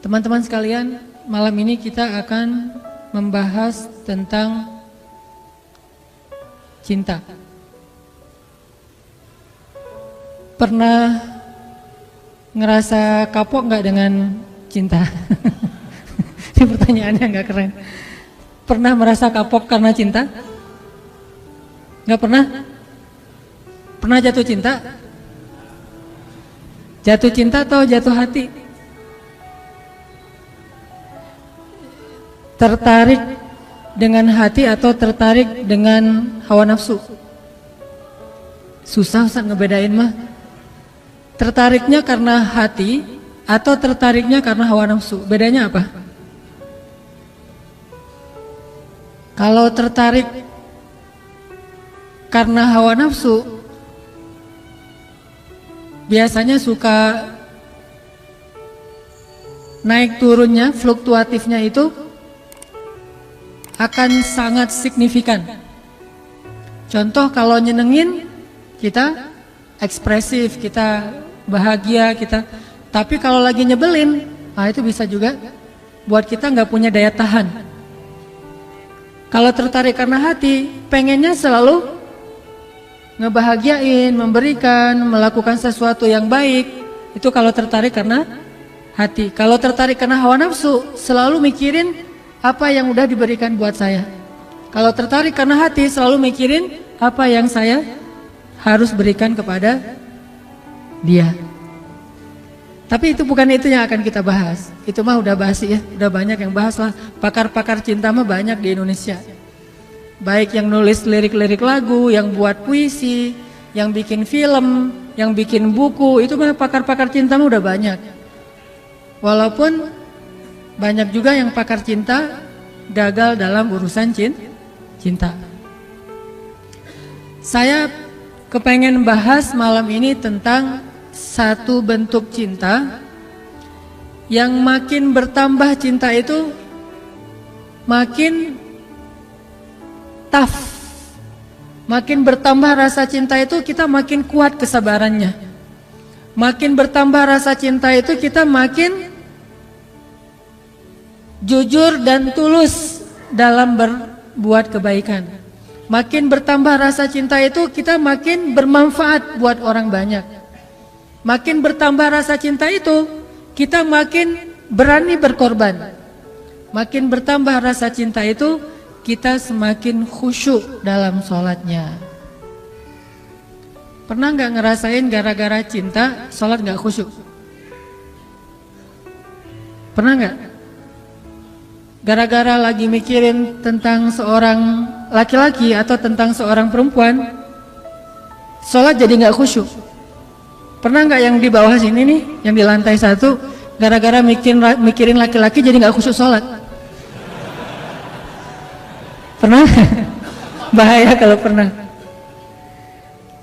Teman-teman sekalian, malam ini kita akan membahas tentang cinta. Pernah ngerasa kapok nggak dengan cinta? Ini pertanyaannya nggak keren. Pernah merasa kapok karena cinta? Nggak pernah? Pernah jatuh cinta? Jatuh cinta atau jatuh hati? Tertarik dengan hati atau tertarik dengan hawa nafsu? Susah Ustaz ngebedain mah. Tertariknya karena hati atau tertariknya karena hawa nafsu? Bedanya apa? Kalau tertarik karena hawa nafsu, biasanya suka naik turunnya, fluktuatifnya itu akan sangat signifikan. Contoh kalau nyenengin, kita ekspresif, kita bahagia, tapi kalau lagi nyebelin, itu bisa juga buat kita nggak punya daya tahan. Kalau tertarik karena hati, pengennya selalu ngebahagiain, memberikan, melakukan sesuatu yang baik. Itu kalau tertarik karena hati. Kalau tertarik karena hawa nafsu, selalu mikirin apa yang udah diberikan buat saya. Kalau tertarik karena hati, selalu mikirin apa yang saya harus berikan kepada dia. Tapi itu bukan itu yang akan kita bahas. Itu mah udah basi ya, udah banyak yang bahas lah. Pakar-pakar cinta mah banyak di Indonesia. Baik yang nulis lirik-lirik lagu, yang buat puisi, yang bikin film, yang bikin buku, itu mah pakar-pakar cinta mah udah banyak. Walaupun banyak juga yang pakar cinta gagal dalam urusan cinta. Saya kepengen bahas malam ini tentang satu bentuk cinta yang makin bertambah cinta itu makin tough. Makin bertambah rasa cinta itu kita makin kuat kesabarannya. Makin bertambah rasa cinta itu kita makin jujur dan tulus dalam berbuat kebaikan. Makin bertambah rasa cinta itu kita makin bermanfaat buat orang banyak. Makin bertambah rasa cinta itu kita makin berani berkorban. Makin bertambah rasa cinta itu kita semakin khusyuk dalam sholatnya. Pernah nggak ngerasain gara-gara cinta sholat nggak khusyuk? Pernah nggak? Gara-gara lagi mikirin tentang seorang laki-laki atau tentang seorang perempuan, sholat jadi nggak khusyuk. Pernah nggak yang di bawah sini nih, yang di lantai 1, gara-gara mikirin laki-laki jadi nggak khusyuk sholat? Pernah? Bahaya kalau pernah.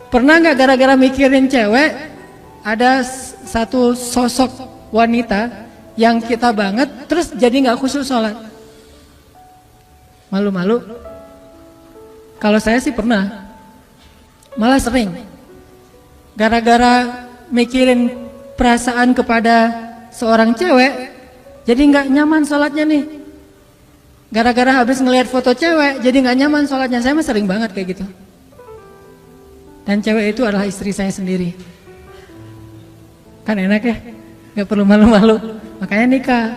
Pernah nggak gara-gara mikirin cewek, ada satu sosok wanita yang kita banget, terus jadi nggak khusyuk sholat? Malu-malu? Kalau saya sih pernah, malah sering. Gara-gara mikirin perasaan kepada seorang cewek, jadi nggak nyaman sholatnya nih. Gara-gara habis ngelihat foto cewek, jadi nggak nyaman sholatnya. Saya mah sering banget kayak gitu. Dan cewek itu adalah istri saya sendiri. Kan enak ya, nggak perlu malu-malu. Makanya nikah.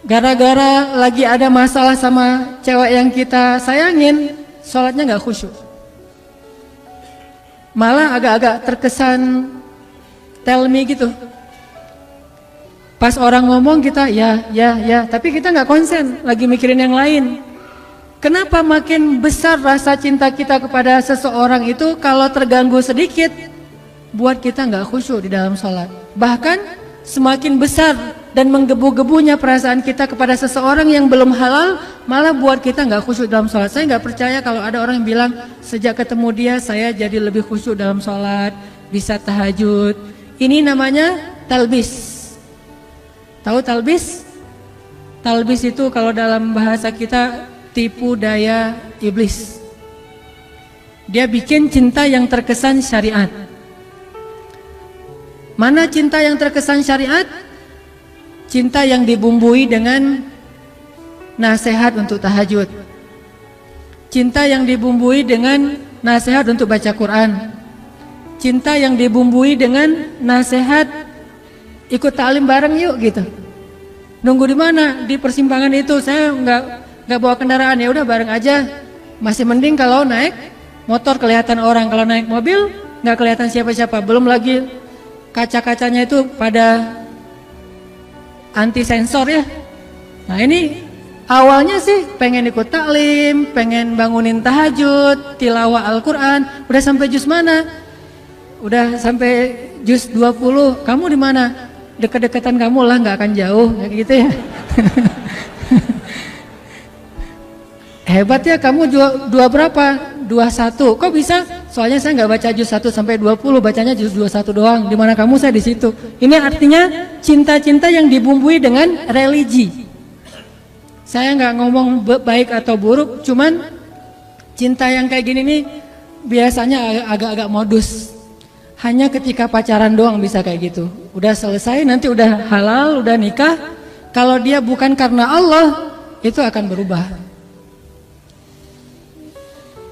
Gara-gara lagi ada masalah sama cewek yang kita sayangin, sholatnya nggak khusyuk. Malah agak-agak terkesan tell me gitu. Pas orang ngomong kita ya, tapi kita nggak konsen, lagi mikirin yang lain. Kenapa makin besar rasa cinta kita kepada seseorang itu kalau terganggu sedikit, buat kita nggak khusyuk di dalam sholat. Bahkan semakin besar dan menggebu-gebunya perasaan kita kepada seseorang yang belum halal, malah buat kita nggak khusyuk dalam sholat. Saya nggak percaya kalau ada orang yang bilang sejak ketemu dia saya jadi lebih khusyuk dalam sholat, bisa tahajud. Ini namanya talbis. Tahu talbis? Talbis itu kalau dalam bahasa kita tipu daya iblis. Dia bikin cinta yang terkesan syariat. Mana cinta yang terkesan syariat? Cinta yang dibumbui dengan nasihat untuk tahajud. Cinta yang dibumbui dengan nasihat untuk baca Quran. Cinta yang dibumbui dengan nasihat ikut taklim bareng yuk gitu. Nunggu di mana? Di persimpangan itu. Saya nggak bawa kendaraan, ya udah bareng aja. Masih mending kalau naik motor kelihatan orang, kalau naik mobil nggak kelihatan siapa-siapa. Belum lagi kaca-kacanya itu pada anti sensor ya. Nah ini awalnya sih pengen ikut taklim, pengen bangunin tahajud, tilawah Al-Quran. Udah sampai juz mana? Udah sampai juz 20. Kamu di mana? Deket-deketan kamu lah, nggak akan jauh, kayak gitu ya. Hebat ya, kamu dua berapa? 21. Kok bisa? Soalnya saya nggak baca juz 1 sampai 20, bacanya juz 21 doang. Di mana kamu, saya di situ. Ini artinya cinta-cinta yang dibumbui dengan religi. Saya nggak ngomong baik atau buruk, cuman cinta yang kayak gini nih biasanya agak-agak modus. Hanya ketika pacaran doang bisa kayak gitu. Udah selesai, nanti udah halal, udah nikah. Kalau dia bukan karena Allah, itu akan berubah.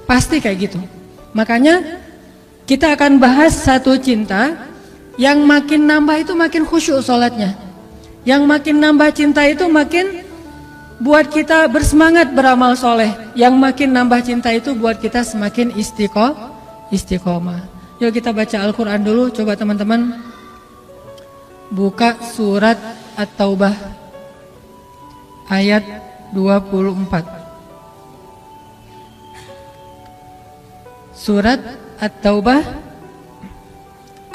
Pasti kayak gitu. Makanya kita akan bahas satu cinta yang makin nambah itu makin khusyuk sholatnya. Yang makin nambah cinta itu makin buat kita bersemangat beramal soleh. Yang makin nambah cinta itu buat kita semakin istiqomah. Yuk kita baca Al-Quran dulu. Coba teman-teman buka surat At-Taubah ayat 24. Surat At-Taubah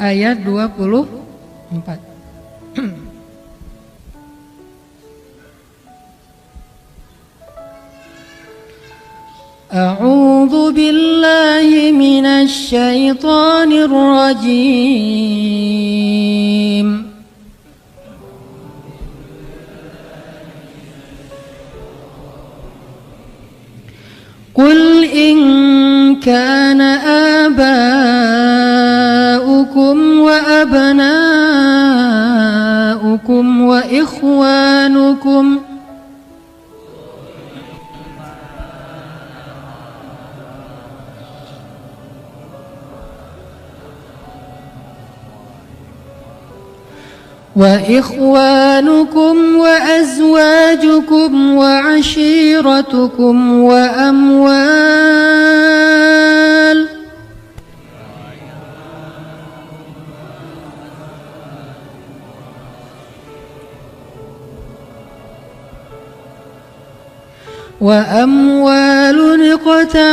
ayat 24. A'udzu billahi minasy syaithanir rajim. Qul in kana aba'ukum wa abna'ukum wa ikhwanukum وإخوانكم وأزواجكم وعشيرتكم وأموال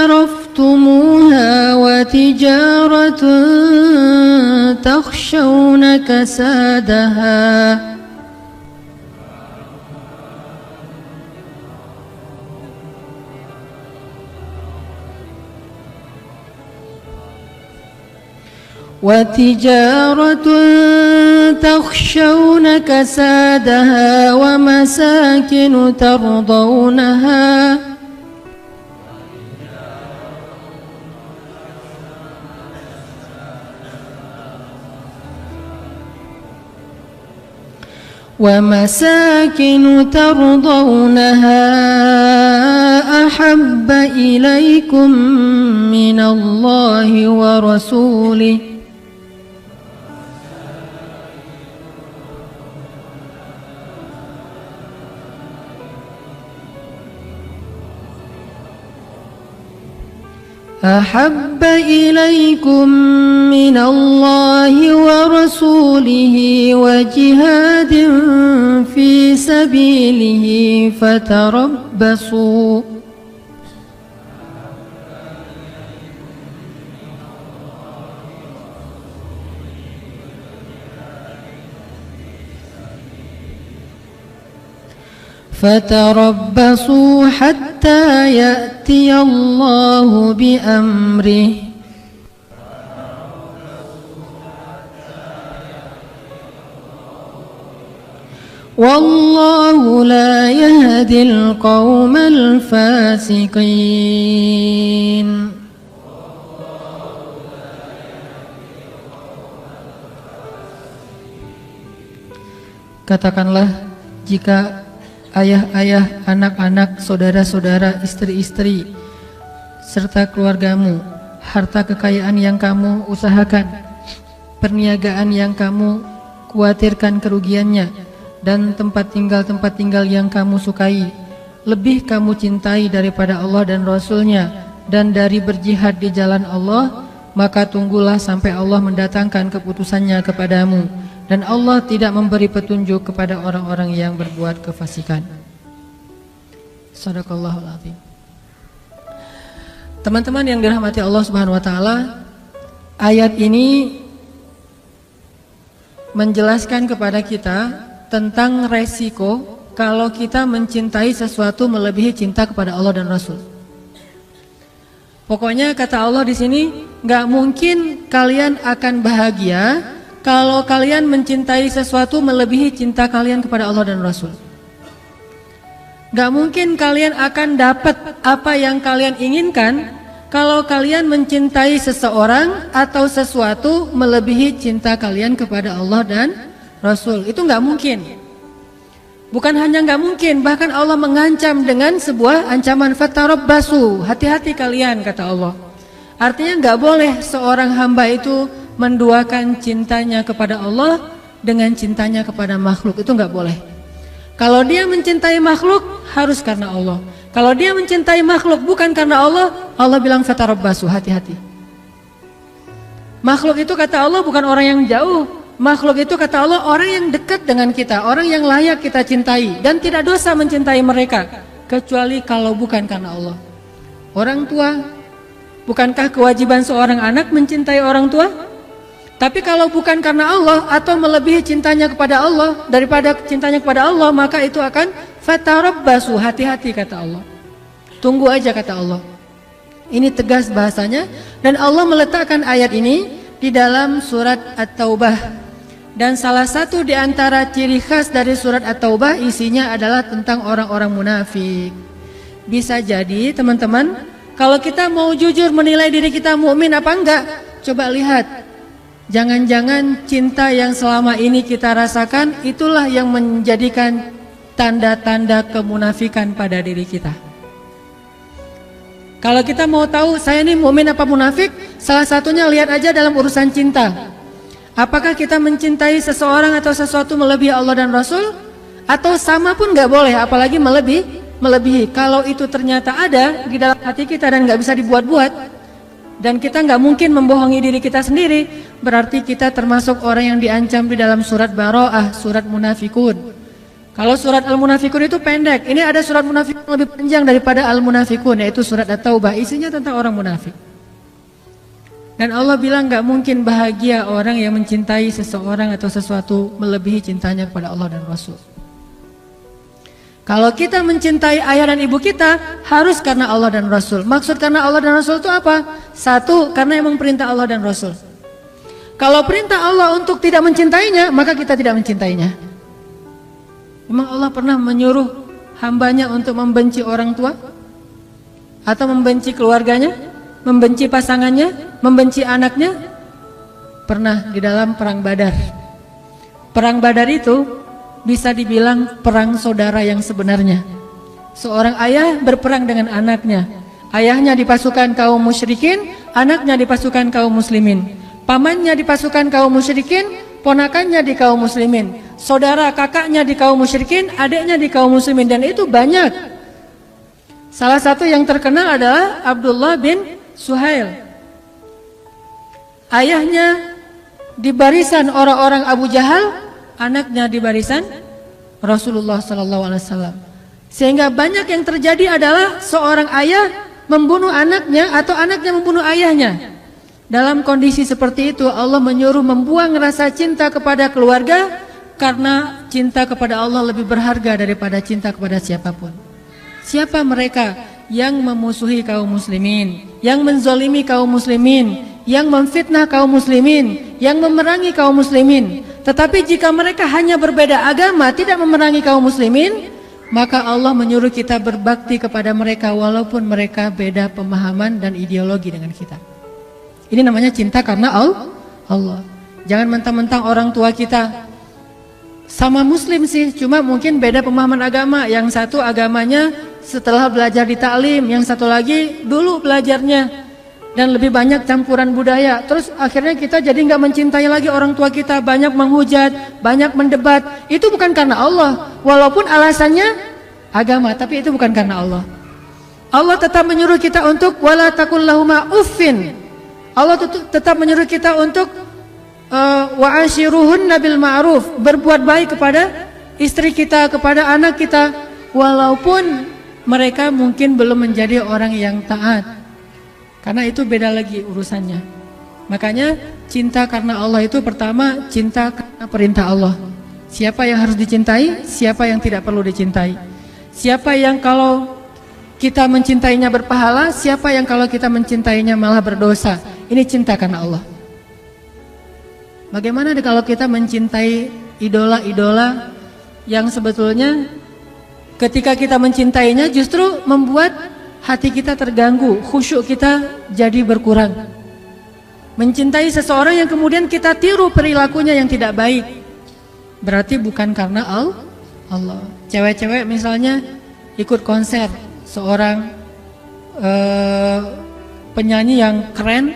اقترفتموها وتجارة تخشون كسادها ومساكن ترضونها أحب إليكم من الله ورسوله أحب إليكم من الله ورسوله وجهاد في سبيله فتربصوا حتى يأتي الله بأمره والله لا يهدي القوم الفاسقين. Katakanlah, jika ayah-ayah, anak-anak, saudara-saudara, istri-istri, serta keluargamu, harta kekayaan yang kamu usahakan, perniagaan yang kamu khawatirkan kerugiannya, dan tempat tinggal yang kamu sukai, lebih kamu cintai daripada Allah dan Rasul-Nya dan dari berjihad di jalan Allah, maka tunggulah sampai Allah mendatangkan keputusannya kepadamu, dan Allah tidak memberi petunjuk kepada orang-orang yang berbuat kefasikan. Shadaqallahul azim. Teman-teman yang dirahmati Allah Subhanahu wa taala, ayat ini menjelaskan kepada kita tentang resiko kalau kita mencintai sesuatu melebihi cinta kepada Allah dan Rasul. Pokoknya kata Allah di sini, nggak mungkin kalian akan bahagia kalau kalian mencintai sesuatu melebihi cinta kalian kepada Allah dan Rasul. Nggak mungkin kalian akan dapat apa yang kalian inginkan kalau kalian mencintai seseorang atau sesuatu melebihi cinta kalian kepada Allah dan Rasul. Itu nggak mungkin. Bukan hanya nggak mungkin, bahkan Allah mengancam dengan sebuah ancaman, fatarabbasu, hati-hati kalian, kata Allah. Artinya nggak boleh seorang hamba itu menduakan cintanya kepada Allah dengan cintanya kepada makhluk. Itu nggak boleh. Kalau dia mencintai makhluk harus karena Allah. Kalau dia mencintai makhluk bukan karena Allah, Allah bilang fatarabbasu, hati-hati. Makhluk itu kata Allah bukan orang yang jauh. Makhluk itu kata Allah orang yang dekat dengan kita, orang yang layak kita cintai, dan tidak dosa mencintai mereka kecuali kalau bukan karena Allah. Orang tua, bukankah kewajiban seorang anak mencintai orang tua? Tapi kalau bukan karena Allah atau melebihi cintanya kepada Allah daripada cintanya kepada Allah, maka itu akan fatarabbasu, hati-hati kata Allah. Tunggu aja kata Allah. Ini tegas bahasanya, dan Allah meletakkan ayat ini di dalam surat At-Taubah. Dan salah satu di antara ciri khas dari surat At-Taubah isinya adalah tentang orang-orang munafik. Bisa jadi teman-teman, kalau kita mau jujur menilai diri kita mukmin apa enggak, coba lihat. Jangan-jangan cinta yang selama ini kita rasakan itulah yang menjadikan tanda-tanda kemunafikan pada diri kita. Kalau kita mau tahu saya ini mukmin apa munafik, salah satunya lihat aja dalam urusan cinta. Apakah kita mencintai seseorang atau sesuatu melebihi Allah dan Rasul? Atau sama pun nggak boleh, apalagi melebihi. Kalau itu ternyata ada di dalam hati kita dan nggak bisa dibuat-buat, dan kita nggak mungkin membohongi diri kita sendiri, berarti kita termasuk orang yang diancam di dalam surat Bara'ah, surat Munafikun. Kalau surat Al-Munafikun itu pendek, ini ada surat Munafikun lebih panjang daripada Al-Munafikun, yaitu surat At-Taubah, isinya tentang orang munafik. Dan Allah bilang gak mungkin bahagia orang yang mencintai seseorang atau sesuatu melebihi cintanya kepada Allah dan Rasul. Kalau kita mencintai ayah dan ibu kita, harus karena Allah dan Rasul. Maksud karena Allah dan Rasul itu apa? Satu, karena emang perintah Allah dan Rasul. Kalau perintah Allah untuk tidak mencintainya, maka kita tidak mencintainya. Memang Allah pernah menyuruh hambanya untuk membenci orang tua? Atau membenci keluarganya? Membenci pasangannya, membenci anaknya? Pernah di dalam perang Badar. Perang Badar itu bisa dibilang perang saudara yang sebenarnya. Seorang ayah berperang dengan anaknya. Ayahnya di pasukan kaum musyrikin, anaknya di pasukan kaum muslimin. Pamannya di pasukan kaum musyrikin, ponakannya di kaum muslimin. Saudara kakaknya di kaum musyrikin, adiknya di kaum muslimin, dan itu banyak. Salah satu yang terkenal adalah Abdullah bin Suhail. Ayahnya di barisan orang-orang Abu Jahal, anaknya di barisan Rasulullah SAW. Sehingga banyak yang terjadi adalah seorang ayah membunuh anaknya atau anaknya membunuh ayahnya. Dalam kondisi seperti itu Allah menyuruh membuang rasa cinta kepada keluarga, karena cinta kepada Allah lebih berharga daripada cinta kepada siapapun. Siapa mereka yang memusuhi kaum muslimin, yang menzolimi kaum muslimin, yang memfitnah kaum muslimin, yang memerangi kaum muslimin? Tetapi jika mereka hanya berbeda agama, tidak memerangi kaum muslimin, maka Allah menyuruh kita berbakti kepada mereka walaupun mereka beda pemahaman dan ideologi dengan kita. Ini namanya cinta karena Allah. Jangan mentang-mentang orang tua kita Sama muslim sih, cuma mungkin beda pemahaman agama. Yang satu agamanya setelah belajar di taklim, yang satu lagi dulu belajarnya dan lebih banyak campuran budaya. Terus akhirnya kita jadi nggak mencintai lagi orang tua kita, banyak menghujat, banyak mendebat. Itu bukan karena Allah, walaupun alasannya agama, tapi itu bukan karena Allah. Allah tetap menyuruh kita untuk wala taqul lahuma uffin. Allah tetap menyuruh kita untuk wa ashiruhunna bil ma'ruf, berbuat baik kepada istri kita, kepada anak kita, walaupun mereka mungkin belum menjadi orang yang taat. Karena itu beda lagi urusannya. Makanya cinta karena Allah itu pertama cinta karena perintah Allah. Siapa yang harus dicintai, siapa yang tidak perlu dicintai. Siapa yang kalau kita mencintainya berpahala, siapa yang kalau kita mencintainya malah berdosa. Ini cinta karena Allah. Bagaimana kalau kita mencintai idola-idola yang sebetulnya ketika kita mencintainya justru membuat hati kita terganggu, khusyuk kita jadi berkurang. Mencintai seseorang yang kemudian kita tiru perilakunya yang tidak baik, berarti bukan karena Allah. Cewek-cewek misalnya ikut konser seorang penyanyi yang keren,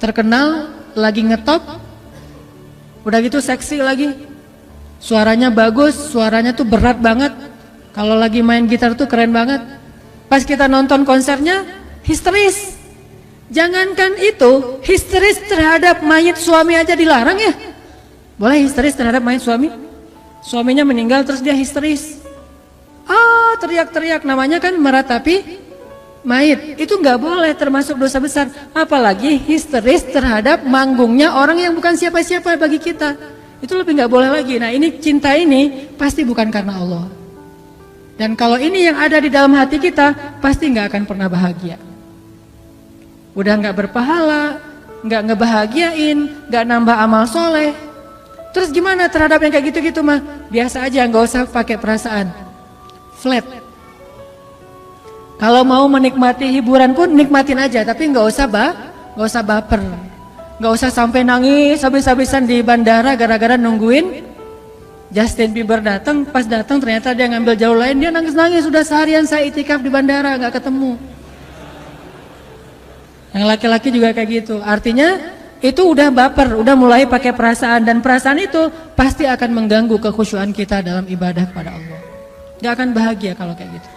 terkenal, lagi ngetop, udah gitu seksi lagi, suaranya bagus, suaranya tuh berat banget, kalau lagi main gitar tuh keren banget. Pas kita nonton konsernya histeris. Jangankan itu, histeris terhadap mayit suami aja dilarang ya. Boleh histeris terhadap mayit suami? Suaminya meninggal terus dia histeris, teriak-teriak, namanya kan meratapi mayit. Itu nggak boleh, termasuk dosa besar. Apalagi histeris terhadap manggungnya orang yang bukan siapa-siapa bagi kita. Itu lebih nggak boleh lagi. Nah ini cinta ini pasti bukan karena Allah. Dan kalau ini yang ada di dalam hati kita, pasti nggak akan pernah bahagia. Udah nggak berpahala, nggak ngebahagiain, nggak nambah amal soleh. Terus gimana terhadap yang kayak gitu-gitu mah? Biasa aja, nggak usah pakai perasaan. Flat. Kalau mau menikmati hiburan pun nikmatin aja, tapi nggak usah baper, nggak usah sampai nangis habis-habisan di bandara gara-gara nungguin Justin Bieber datang. Pas datang ternyata dia ngambil jalur lain, dia nangis-nangis. Sudah seharian saya itikaf di bandara nggak ketemu. Yang laki-laki juga kayak gitu. Artinya itu udah baper, udah mulai pakai perasaan, dan perasaan itu pasti akan mengganggu kekhusyuan kita dalam ibadah kepada Allah. Nggak akan bahagia kalau kayak gitu.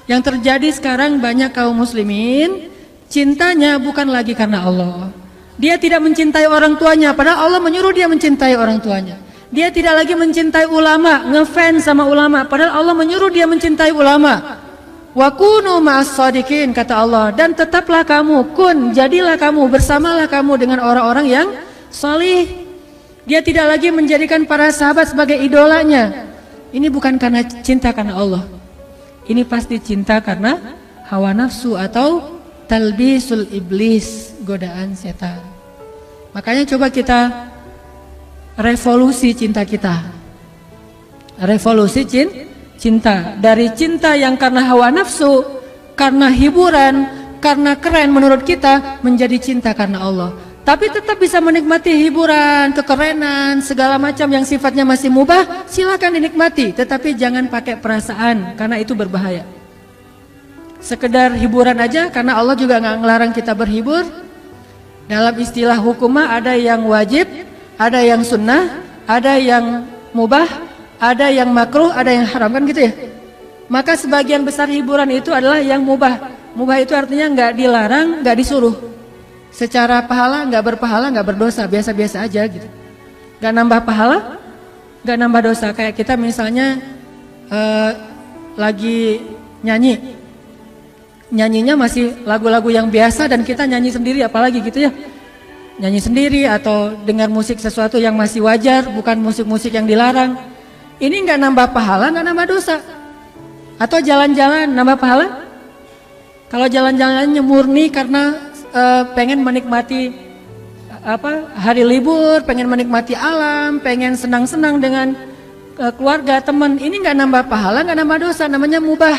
Yang terjadi sekarang banyak kaum muslimin cintanya bukan lagi karena Allah. Dia tidak mencintai orang tuanya, padahal Allah menyuruh dia mencintai orang tuanya. Dia tidak lagi mencintai ulama, ngefans sama ulama, padahal Allah menyuruh dia mencintai ulama. Wa kunu ma'as shadiqin, kata Allah, dan tetaplah kamu, jadilah kamu, bersamalah kamu dengan orang-orang yang salih. Dia tidak lagi menjadikan para sahabat sebagai idolanya. Ini bukan karena cinta karena Allah. Ini pasti cinta karena hawa nafsu atau talbisul iblis, godaan setan. Makanya coba kita revolusi cinta kita. Revolusi cinta. Dari cinta yang karena hawa nafsu, karena hiburan, karena keren menurut kita, menjadi cinta karena Allah. Tapi tetap bisa menikmati hiburan, kekerenan, segala macam yang sifatnya masih mubah, silakan dinikmati. Tetapi jangan pakai perasaan, karena itu berbahaya. Sekedar hiburan aja, karena Allah juga nggak ngelarang kita berhibur. Dalam istilah hukumah ada yang wajib, ada yang sunnah, ada yang mubah, ada yang makruh, ada yang haram, kan gitu ya. Maka sebagian besar hiburan itu adalah yang mubah. Mubah itu artinya nggak dilarang, nggak disuruh. Secara pahala nggak berpahala, nggak berdosa, biasa-biasa aja gitu. Nggak nambah pahala, nggak nambah dosa. Kayak kita misalnya lagi nyanyinya masih lagu-lagu yang biasa dan kita nyanyi sendiri, apalagi gitu ya. Nyanyi sendiri atau dengar musik sesuatu yang masih wajar, bukan musik-musik yang dilarang. Ini nggak nambah pahala, nggak nambah dosa. Atau jalan-jalan nambah pahala? Kalau jalan-jalannya murni karena pengen menikmati hari libur, pengen menikmati alam, pengen senang-senang dengan keluarga, teman, ini nggak nambah pahala, nggak nambah dosa, namanya mubah.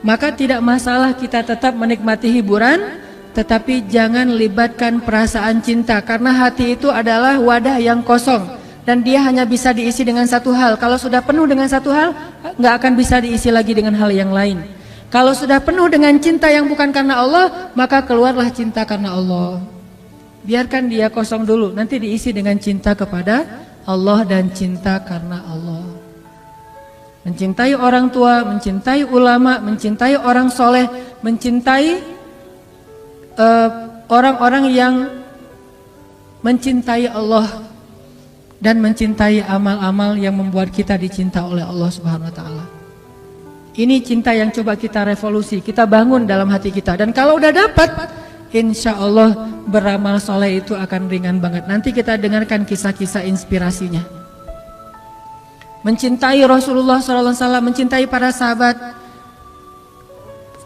Maka tidak masalah kita tetap menikmati hiburan, tetapi jangan libatkan perasaan cinta, karena hati itu adalah wadah yang kosong dan dia hanya bisa diisi dengan satu hal. Kalau sudah penuh dengan satu hal, nggak akan bisa diisi lagi dengan hal yang lain. Kalau sudah penuh dengan cinta yang bukan karena Allah, maka keluarlah cinta karena Allah. Biarkan dia kosong dulu, nanti diisi dengan cinta kepada Allah dan cinta karena Allah. Mencintai orang tua, mencintai ulama, mencintai orang soleh, mencintai orang-orang yang mencintai Allah dan mencintai amal-amal yang membuat kita dicinta oleh Allah Subhanahu wa taala. Ini cinta yang coba kita revolusi, kita bangun dalam hati kita. Dan kalau udah dapat, insya Allah beramal soleh itu akan ringan banget. Nanti kita dengarkan kisah-kisah inspirasinya. Mencintai Rasulullah SAW, mencintai para sahabat.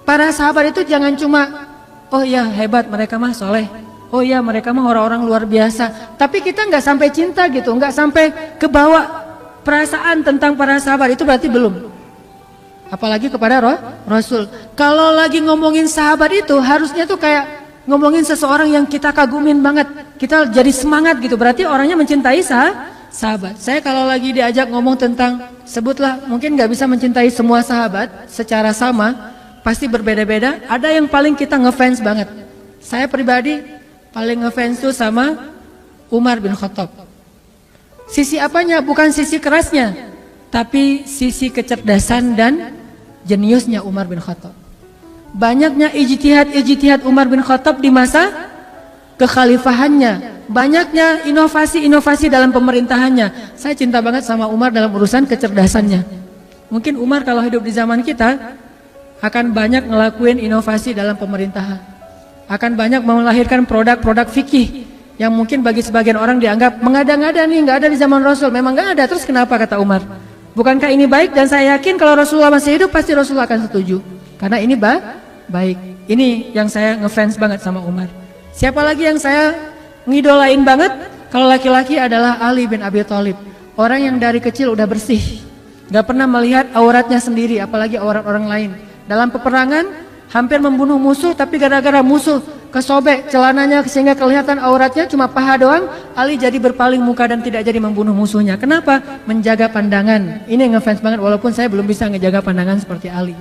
Para sahabat itu jangan cuma, oh ya hebat mereka mah soleh, oh iya mereka mah orang-orang luar biasa. Tapi kita nggak sampai cinta gitu, nggak sampai kebawa perasaan tentang para sahabat, itu berarti belum. Apalagi kepada Rasul. Kalau lagi ngomongin sahabat itu harusnya tuh kayak ngomongin seseorang yang kita kagumin banget, kita jadi semangat gitu. Berarti orangnya mencintai sahabat. Saya kalau lagi diajak ngomong tentang, sebutlah, mungkin nggak bisa mencintai semua sahabat secara sama, pasti berbeda-beda. Ada yang paling kita ngefans banget. Saya pribadi paling ngefans tuh sama Umar bin Khattab. Sisi apanya? Bukan sisi kerasnya, tapi sisi kecerdasan dan jeniusnya Umar bin Khattab. Banyaknya ijtihad Umar bin Khattab di masa kekhalifahannya. Banyaknya inovasi-inovasi dalam pemerintahannya. Saya cinta banget sama Umar dalam urusan kecerdasannya. Mungkin Umar kalau hidup di zaman kita akan banyak ngelakuin inovasi dalam pemerintahan. Akan banyak melahirkan produk-produk fikih yang mungkin bagi sebagian orang dianggap mengada-ngada nih, nggak ada di zaman Rasul. Memang nggak ada, terus kenapa kata Umar? Bukankah ini baik? Dan saya yakin kalau Rasulullah masih hidup pasti Rasulullah akan setuju. Karena ini baik. Ini yang saya ngefans banget sama Umar. Siapa lagi yang saya ngidolain banget? Kalau laki-laki adalah Ali bin Abi Thalib. Orang yang dari kecil udah bersih, nggak pernah melihat auratnya sendiri, apalagi aurat orang lain. Dalam peperangan hampir membunuh musuh, tapi gara-gara musuh kesobek celananya sehingga kelihatan auratnya cuma paha doang, Ali jadi berpaling muka dan tidak jadi membunuh musuhnya. Kenapa? Menjaga pandangan. Ini ngefans banget, walaupun saya belum bisa ngejaga pandangan seperti Ali.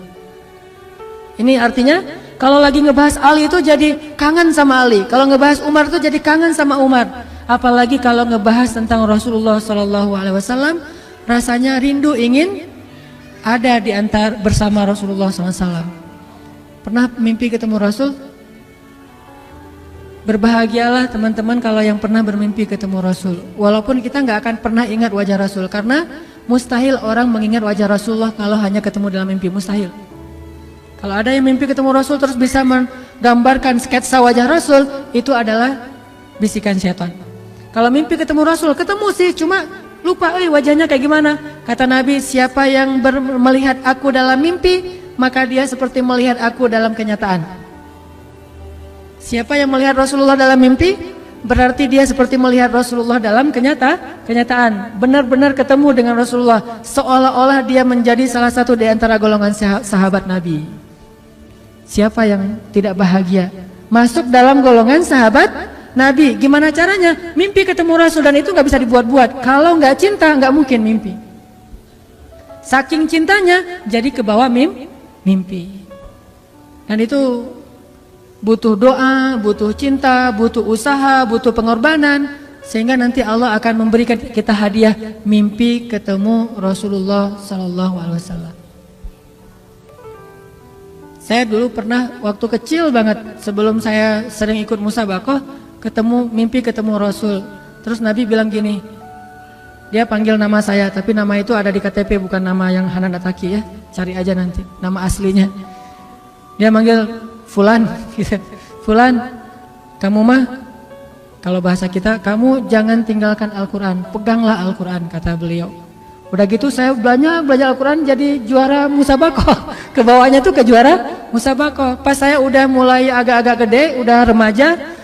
Ini artinya kalau lagi ngebahas Ali itu jadi kangen sama Ali, kalau ngebahas Umar itu jadi kangen sama Umar. Apalagi kalau ngebahas tentang Rasulullah SAW, rasanya rindu ingin ada di antara bersama Rasulullah SAW. Pernah mimpi ketemu Rasul? Berbahagialah teman-teman kalau yang pernah bermimpi ketemu Rasul. Walaupun kita nggak akan pernah ingat wajah Rasul, karena mustahil orang mengingat wajah Rasulullah kalau hanya ketemu dalam mimpi, mustahil. Kalau ada yang mimpi ketemu Rasul terus bisa menggambarkan sketsa wajah Rasul, itu adalah bisikan setan. Kalau mimpi ketemu Rasul, ketemu sih, cuma lupa wajahnya kayak gimana. Kata Nabi, siapa yang melihat aku dalam mimpi, maka dia seperti melihat aku dalam kenyataan. Siapa yang melihat Rasulullah dalam mimpi, berarti dia seperti melihat Rasulullah dalam kenyataan. Benar-benar ketemu dengan Rasulullah, seolah-olah dia menjadi salah satu di antara golongan sahabat Nabi. Siapa yang tidak bahagia masuk dalam golongan sahabat Nabi? Gimana caranya? Mimpi ketemu Rasul, dan itu nggak bisa dibuat-buat. Kalau nggak cinta, nggak mungkin mimpi. Saking cintanya, jadi ke bawah mimpi. Dan itu butuh doa, butuh cinta, butuh usaha, butuh pengorbanan, sehingga nanti Allah akan memberikan kita hadiah mimpi ketemu Rasulullah SAW. Saya dulu pernah waktu kecil banget, sebelum saya sering ikut musabaqah, mimpi ketemu Rasul. Terus Nabi bilang gini, dia panggil nama saya, tapi nama itu ada di KTP, bukan nama yang Hanan Ataki ya. Cari aja nanti nama aslinya. Dia manggil Fulan, gitu. Fulan, kamu mah, kalau bahasa kita, kamu jangan tinggalkan Al-Quran, peganglah Al-Quran, kata beliau. Udah gitu saya belajar Al-Quran, jadi juara musabaqah. Kebawahnya tuh ke juara musabaqah. Pas saya udah mulai agak-agak gede, udah remaja,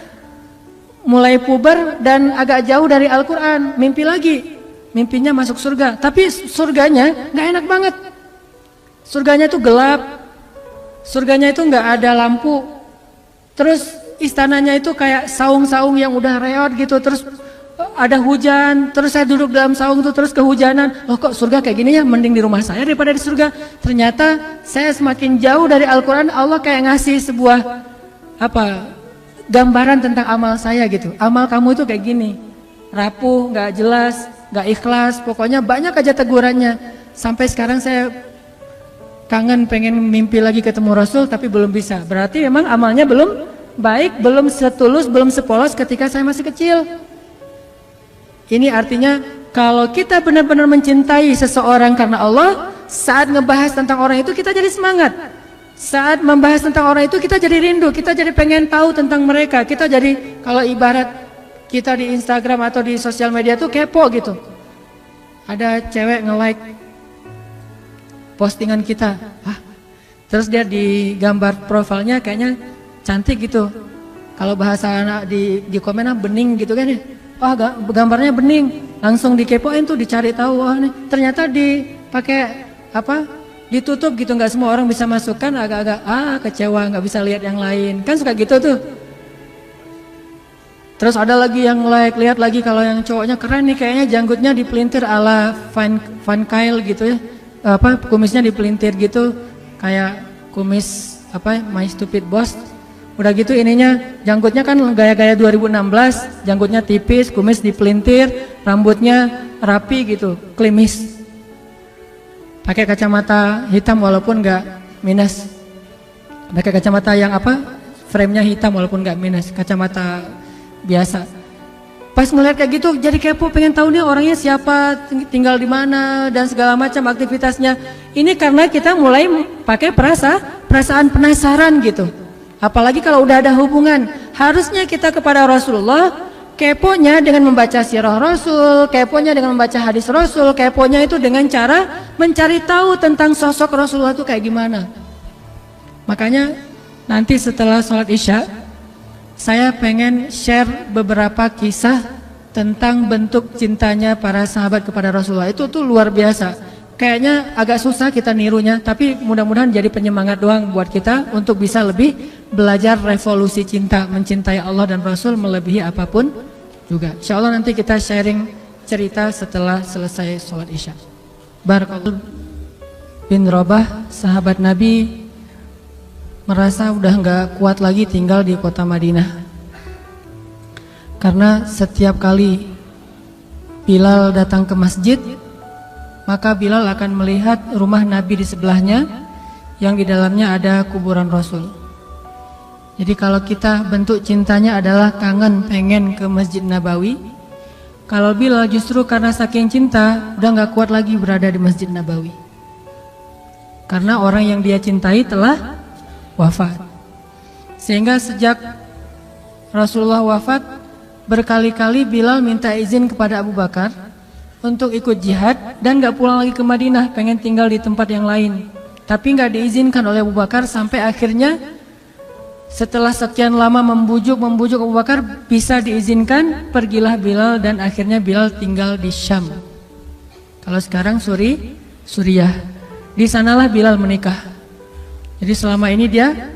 mulai puber dan agak jauh dari Al-Quran, mimpi lagi. Mimpinya masuk surga, tapi surganya nggak enak banget. Surganya itu gelap, surganya itu nggak ada lampu. Terus istananya itu kayak saung-saung yang udah reot gitu. Terus ada hujan, terus saya duduk dalam saung tuh terus kehujanan. Loh kok surga kayak gini ya, mending di rumah saya daripada di surga. Ternyata saya semakin jauh dari Al-Quran, Allah kayak ngasih sebuah gambaran tentang amal saya gitu. Amal kamu itu kayak gini, rapuh, gak jelas, gak ikhlas, pokoknya banyak aja tegurannya. Sampai sekarang saya kangen pengen mimpi lagi ketemu Rasul tapi belum bisa. Berarti memang amalnya belum baik, belum setulus, belum sepolos ketika saya masih kecil. Ini artinya kalau kita benar-benar mencintai seseorang karena Allah, saat ngebahas tentang orang itu kita jadi semangat. Saat membahas tentang orang itu kita jadi rindu, kita jadi pengen tahu tentang mereka. Kita jadi, kalau ibarat kita di Instagram atau di sosial media tuh kepo gitu. Ada cewek nge-like postingan kita, terus dia di gambar profilnya kayaknya cantik gitu. Kalau bahasa anak di komennya bening gitu kan ya. Gambarnya bening, langsung dikepoin tuh, dicari tahu. Nih ternyata dipakai ditutup gitu, nggak semua orang bisa masukkan. Agak-agak kecewa, nggak bisa lihat yang lain, kan suka gitu tuh. Terus ada lagi yang like, lihat lagi kalau yang cowoknya keren nih, kayaknya janggutnya dipelintir ala Van Kyle gitu ya, kumisnya dipelintir gitu kayak kumis My Stupid Boss. Udah gitu ininya, janggutnya kan gaya-gaya 2016, janggutnya tipis, kumis dipelintir, rambutnya rapi gitu, klimis. Pakai kacamata hitam walaupun nggak minus. Pakai kacamata yang frame-nya hitam walaupun nggak minus, kacamata biasa. Pas ngeliat kayak gitu jadi kepo, pengen tahu nih orangnya siapa, tinggal di mana dan segala macam aktivitasnya. Ini karena kita mulai pakai perasaan penasaran gitu. Apalagi kalau udah ada hubungan, harusnya kita kepada Rasulullah keponya dengan membaca sirah Rasul, keponya dengan membaca hadis Rasul, keponya itu dengan cara mencari tahu tentang sosok Rasulullah itu kayak gimana. Makanya nanti setelah sholat Isya, saya pengen share beberapa kisah tentang bentuk cintanya para sahabat kepada Rasulullah. Itu tuh luar biasa. Kayaknya agak susah kita nirunya, tapi mudah-mudahan jadi penyemangat doang buat kita untuk bisa lebih belajar revolusi cinta, mencintai Allah dan Rasul melebihi apapun juga. Insya Allah nanti kita sharing cerita setelah selesai sholat Isya. Barakallahu bin Rabah, sahabat Nabi, merasa udah nggak kuat lagi tinggal di kota Madinah. Karena setiap kali Bilal datang ke masjid, maka Bilal akan melihat rumah Nabi di sebelahnya yang di dalamnya ada kuburan Rasul. Jadi kalau kita bentuk cintanya adalah kangen pengen ke Masjid Nabawi, kalau Bilal justru karena saking cinta udah gak kuat lagi berada di Masjid Nabawi. Karena orang yang dia cintai telah wafat. Sehingga sejak Rasulullah wafat, berkali-kali Bilal minta izin kepada Abu Bakar untuk ikut jihad dan gak pulang lagi ke Madinah, pengen tinggal di tempat yang lain. Tapi gak diizinkan oleh Abu Bakar, sampai akhirnya setelah sekian lama membujuk Abu Bakar bisa diizinkan, pergilah Bilal dan akhirnya Bilal tinggal di Syam. Kalau sekarang Suriah. Di sanalah Bilal menikah. Jadi selama ini dia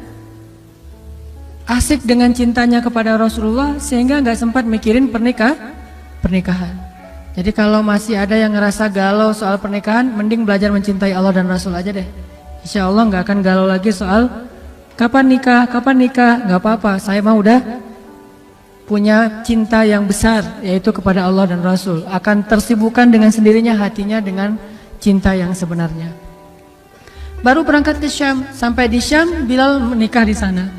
asik dengan cintanya kepada Rasulullah sehingga gak sempat mikirin pernikahan. Jadi kalau masih ada yang ngerasa galau soal pernikahan, mending belajar mencintai Allah dan Rasul aja deh. Insya Allah gak akan galau lagi soal kapan nikah, gak apa-apa. Saya mah udah punya cinta yang besar, yaitu kepada Allah dan Rasul. Akan tersibukkan dengan sendirinya hatinya dengan cinta yang sebenarnya. Baru berangkat ke Syam, sampai di Syam Bilal menikah di sana.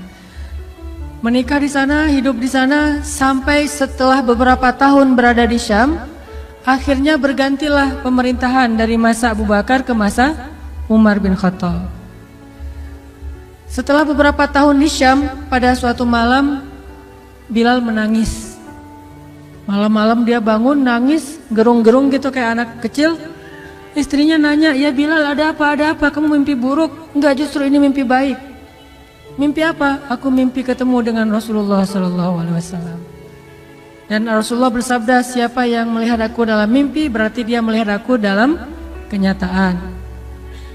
Menikah di sana, hidup di sana, sampai setelah beberapa tahun berada di Syam, akhirnya bergantilah pemerintahan dari masa Abu Bakar ke masa Umar bin Khattab. Setelah beberapa tahun di Syam, pada suatu malam Bilal menangis. Malam-malam dia bangun nangis, gerung-gerung gitu kayak anak kecil. Istrinya nanya, "Ya Bilal, ada apa? Ada apa? Kamu mimpi buruk?" "Enggak, justru ini mimpi baik." "Mimpi apa?" "Aku mimpi ketemu dengan Rasulullah SAW." Dan Rasulullah bersabda, "Siapa yang melihat aku dalam mimpi, berarti dia melihat aku dalam kenyataan."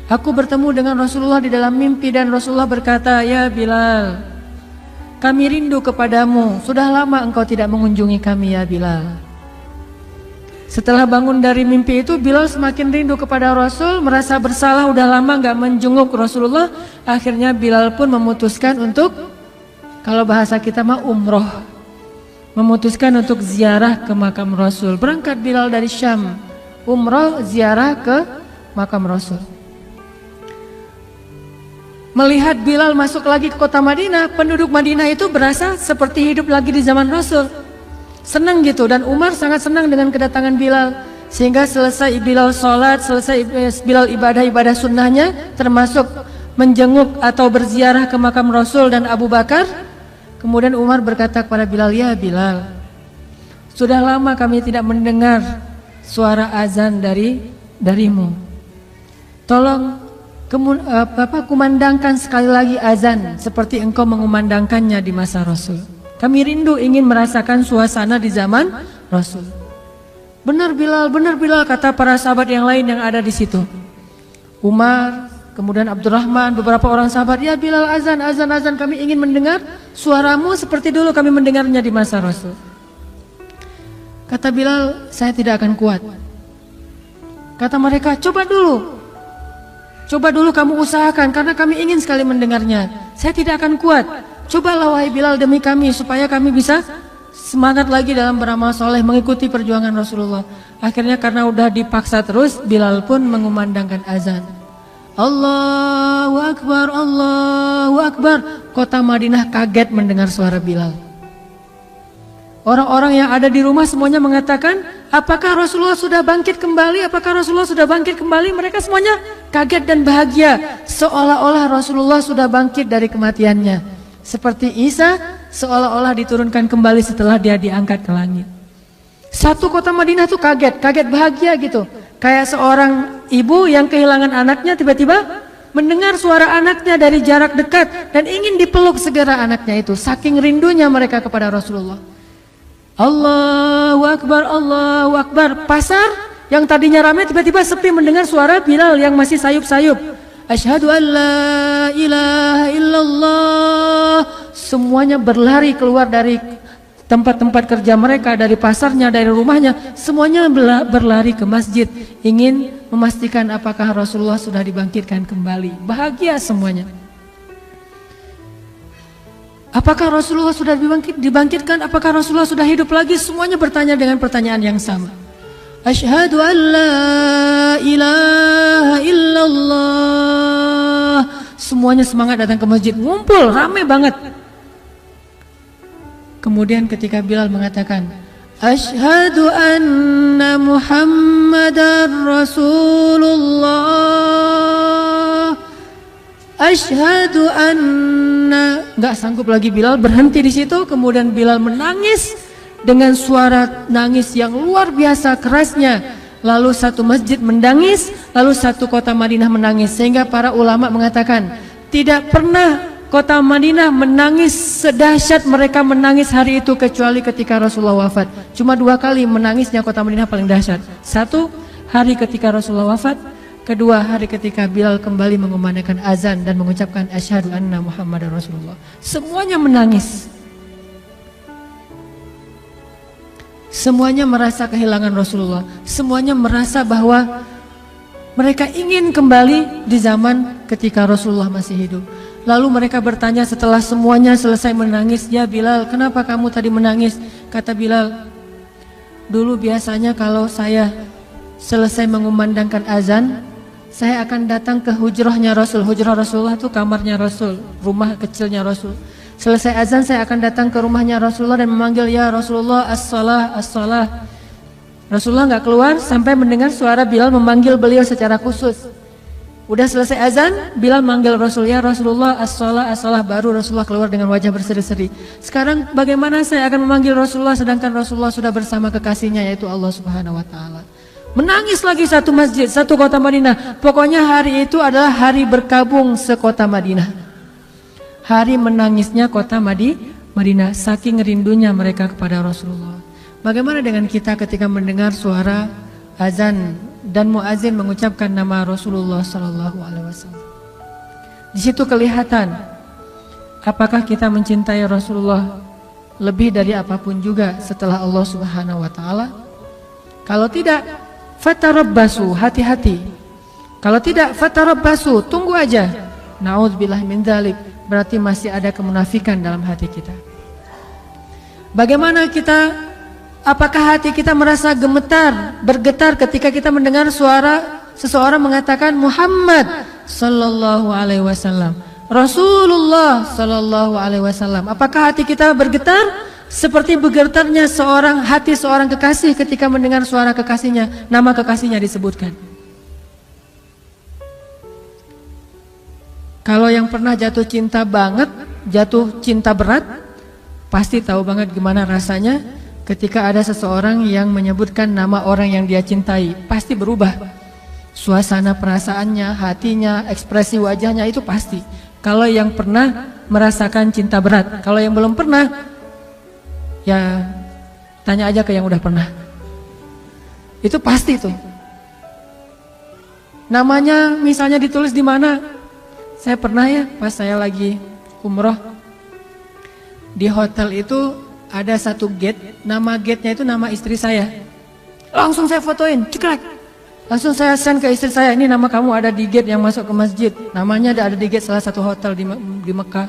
Aku bertemu dengan Rasulullah di dalam mimpi dan Rasulullah berkata, "Ya Bilal, kami rindu kepadamu. Sudah lama engkau tidak mengunjungi kami ya Bilal." Setelah bangun dari mimpi itu, Bilal semakin rindu kepada Rasul, merasa bersalah udah lama gak menjenguk Rasulullah. Akhirnya Bilal pun memutuskan untuk, kalau bahasa kita mah umroh, memutuskan untuk ziarah ke makam Rasul. Berangkat Bilal dari Syam, umroh ziarah ke makam Rasul. Melihat Bilal masuk lagi ke kota Madinah, penduduk Madinah itu berasa seperti hidup lagi di zaman Rasul. Senang gitu, dan Umar sangat senang dengan kedatangan Bilal. Sehingga selesai Bilal sholat, selesai Bilal ibadah-ibadah sunnahnya, termasuk menjenguk atau berziarah ke makam Rasul dan Abu Bakar. Kemudian Umar berkata kepada Bilal, "Ya Bilal, sudah lama kami tidak mendengar suara azan darimu. Tolong kumandangkan sekali lagi azan seperti engkau mengumandangkannya di masa Rasul. Kami rindu ingin merasakan suasana di zaman Rasul." Benar Bilal, kata para sahabat yang lain yang ada di situ. Umar, kemudian Abdurrahman, beberapa orang sahabat, "Ya Bilal, azan, kami ingin mendengar suaramu seperti dulu kami mendengarnya di masa Rasul." Kata Bilal, "Saya tidak akan kuat." Kata mereka, coba dulu kamu usahakan karena kami ingin sekali mendengarnya. "Saya tidak akan kuat. Cobalah wahai Bilal demi kami supaya kami bisa semangat lagi dalam beramal soleh mengikuti perjuangan Rasulullah." Akhirnya karena udah dipaksa terus, Bilal pun mengumandangkan azan. Allahu Akbar, Allahu Akbar. Kota Madinah kaget mendengar suara Bilal. Orang-orang yang ada di rumah semuanya mengatakan, apakah Rasulullah sudah bangkit kembali? Apakah Rasulullah sudah bangkit kembali? Mereka semuanya kaget dan bahagia, seolah-olah Rasulullah sudah bangkit dari kematiannya. Seperti Isa seolah-olah diturunkan kembali setelah dia diangkat ke langit. Satu kota Madinah tuh kaget bahagia gitu. Kayak seorang ibu yang kehilangan anaknya tiba-tiba mendengar suara anaknya dari jarak dekat dan ingin dipeluk segera anaknya itu. Saking rindunya mereka kepada Rasulullah. Allahu Akbar, Allahu Akbar. Pasar yang tadinya ramai tiba-tiba sepi mendengar suara Bilal yang masih sayup-sayup. Asyhadu an la ilaha illallah. Semuanya berlari keluar dari tempat-tempat kerja mereka, dari pasarnya, dari rumahnya. Semuanya berlari ke masjid, ingin memastikan apakah Rasulullah sudah dibangkitkan kembali. Bahagia semuanya. Apakah Rasulullah sudah dibangkitkan? Apakah Rasulullah sudah hidup lagi? Semuanya bertanya dengan pertanyaan yang sama. Asyhadu an la ilaha illallah. Semuanya semangat datang ke masjid, ngumpul, ramai banget. Kemudian ketika Bilal mengatakan, Asyhadu anna Muhammadar Rasulullah. Asyhadu anna. Nggak sanggup lagi Bilal, berhenti di situ. Kemudian Bilal menangis dengan suara nangis yang luar biasa kerasnya. Lalu satu masjid menangis, lalu satu kota Madinah menangis. Sehingga para ulama mengatakan, tidak pernah kota Madinah menangis sedahsyat mereka menangis hari itu kecuali ketika Rasulullah wafat. Cuma 2 kali menangisnya kota Madinah paling dahsyat. Satu, hari ketika Rasulullah wafat. Kedua, hari ketika Bilal kembali mengumandangkan azan dan mengucapkan asyhadu anna Muhammadar Rasulullah. Semuanya menangis. Semuanya merasa kehilangan Rasulullah. Semuanya merasa bahwa mereka ingin kembali di zaman ketika Rasulullah masih hidup. Lalu mereka bertanya setelah semuanya selesai menangis, "Ya Bilal, kenapa kamu tadi menangis?" Kata Bilal, "Dulu biasanya kalau saya selesai mengumandangkan azan, saya akan datang ke hujrahnya Rasul." Hujrah Rasulullah itu kamarnya Rasul, rumah kecilnya Rasul. Selesai azan saya akan datang ke rumahnya Rasulullah dan memanggil, "Ya Rasulullah, as-salah, as-salah." Rasulullah nggak keluar sampai mendengar suara Bilal memanggil beliau secara khusus. Udah selesai azan, Bilal manggil Rasul, "Ya Rasulullah, as-salah, as-salah." Baru Rasulullah keluar dengan wajah berseri-seri. Sekarang bagaimana saya akan memanggil Rasulullah sedangkan Rasulullah sudah bersama kekasihnya yaitu Allah Subhanahu wa taala. Menangis lagi satu masjid, satu kota Madinah. Pokoknya hari itu adalah hari berkabung sekota Madinah. Hari menangisnya kota Madinah, saking rindunya mereka kepada Rasulullah. Bagaimana dengan kita ketika mendengar suara azan dan muazin mengucapkan nama Rasulullah sallallahu alaihi wasallam? Di situ kelihatan apakah kita mencintai Rasulullah lebih dari apapun juga setelah Allah Subhanahu wa taala. Kalau tidak, fatarabbasu, hati-hati. Kalau tidak, fatarabbasu, tunggu aja. Na'udzubillah min dzalik, berarti masih ada kemunafikan dalam hati kita. Bagaimana kita, apakah hati kita merasa gemetar, bergetar ketika kita mendengar suara seseorang mengatakan Muhammad sallallahu alaihi wasallam, Rasulullah sallallahu alaihi wasallam? Apakah hati kita bergetar seperti bergetarnya hati seorang kekasih ketika mendengar suara kekasihnya, nama kekasihnya disebutkan? Kalau yang pernah jatuh cinta banget, jatuh cinta berat, pasti tahu banget gimana rasanya ketika ada seseorang yang menyebutkan nama orang yang dia cintai. Pasti berubah suasana perasaannya, hatinya, ekspresi wajahnya, itu pasti. Kalau yang pernah merasakan cinta berat. Kalau yang belum pernah, ya tanya aja ke yang udah pernah. Itu pasti tuh. Namanya misalnya ditulis di mana? Saya pernah ya, pas saya lagi umroh, di hotel itu ada satu gate, nama gate-nya itu nama istri saya. Langsung saya fotoin, cekrek. Langsung saya send ke istri saya, ini nama kamu ada di gate yang masuk ke masjid. Namanya ada di gate salah satu hotel di Mekah.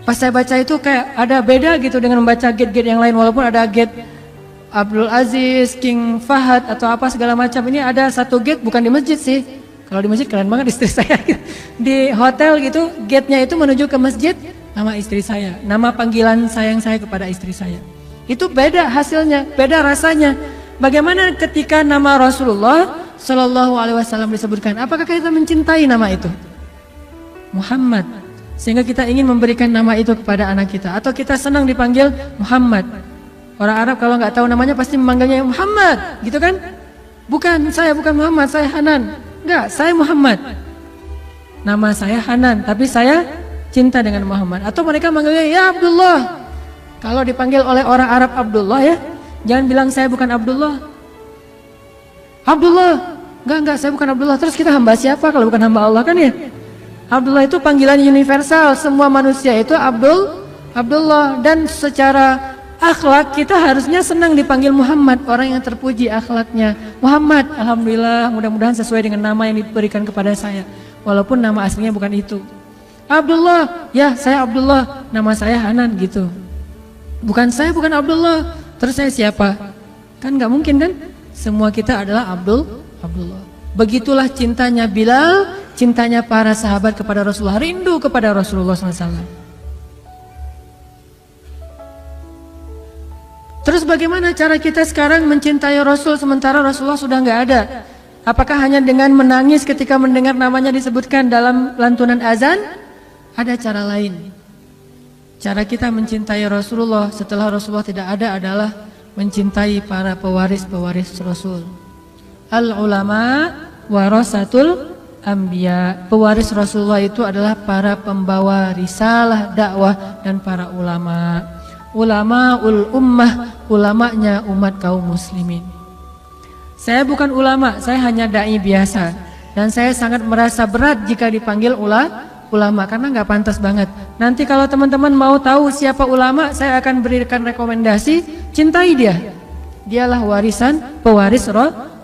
Pas saya baca itu kayak ada beda gitu dengan membaca gate-gate yang lain. Walaupun ada gate Abdul Aziz, King Fahad atau apa segala macam. Ini ada satu gate bukan di masjid sih. Kalau di masjid keren banget istri saya. Di hotel gitu, gate-nya itu menuju ke masjid, nama istri saya. Nama panggilan sayang saya kepada istri saya. Itu beda hasilnya, beda rasanya. Bagaimana ketika nama Rasulullah Sallallahu Alaihi Wasallam disebutkan? Apakah kita mencintai nama itu? Muhammad. Sehingga kita ingin memberikan nama itu kepada anak kita. Atau kita senang dipanggil Muhammad. Orang Arab kalau nggak tahu namanya pasti memanggilnya Muhammad, gitu kan? Bukan, saya bukan Muhammad, saya Hanan. Enggak, saya Muhammad. Nama saya Hanan, tapi saya cinta dengan Muhammad. Atau mereka manggilnya ya Abdullah. Kalau dipanggil oleh orang Arab Abdullah ya, jangan bilang saya bukan Abdullah. Abdullah, enggak, saya bukan Abdullah. Terus kita hamba siapa kalau bukan hamba Allah kan ya? Abdullah itu panggilan universal, semua manusia itu Abdullah. Dan secara akhlak kita harusnya senang dipanggil Muhammad, orang yang terpuji akhlaknya. Muhammad, alhamdulillah, mudah-mudahan sesuai dengan nama yang diberikan kepada saya. Walaupun nama aslinya bukan itu. Abdullah, ya saya Abdullah, nama saya Hanan gitu. Bukan saya bukan Abdullah, terus saya siapa? Kan nggak mungkin kan? Semua kita adalah Abdullah. Begitulah cintanya Bilal, cintanya para sahabat kepada Rasulullah, rindu kepada Rasulullah SAW. Terus bagaimana cara kita sekarang mencintai Rasul sementara Rasulullah sudah nggak ada? Apakah hanya dengan menangis ketika mendengar namanya disebutkan dalam lantunan azan? Ada cara lain. Cara kita mencintai Rasulullah setelah Rasulullah tidak ada adalah mencintai para pewaris-pewaris Rasul. Al-ulama warasatul anbiya. Pewaris Rasulullah itu adalah para pembawa risalah dakwah dan para ulama. Ulamaul ummah, ulamanya umat kaum muslimin. Saya bukan ulama, saya hanya dai biasa. Dan saya sangat merasa berat jika dipanggil ulama karena nggak pantas banget. Nanti kalau teman-teman mau tahu siapa ulama, saya akan berikan rekomendasi, cintai dia. Dialah pewaris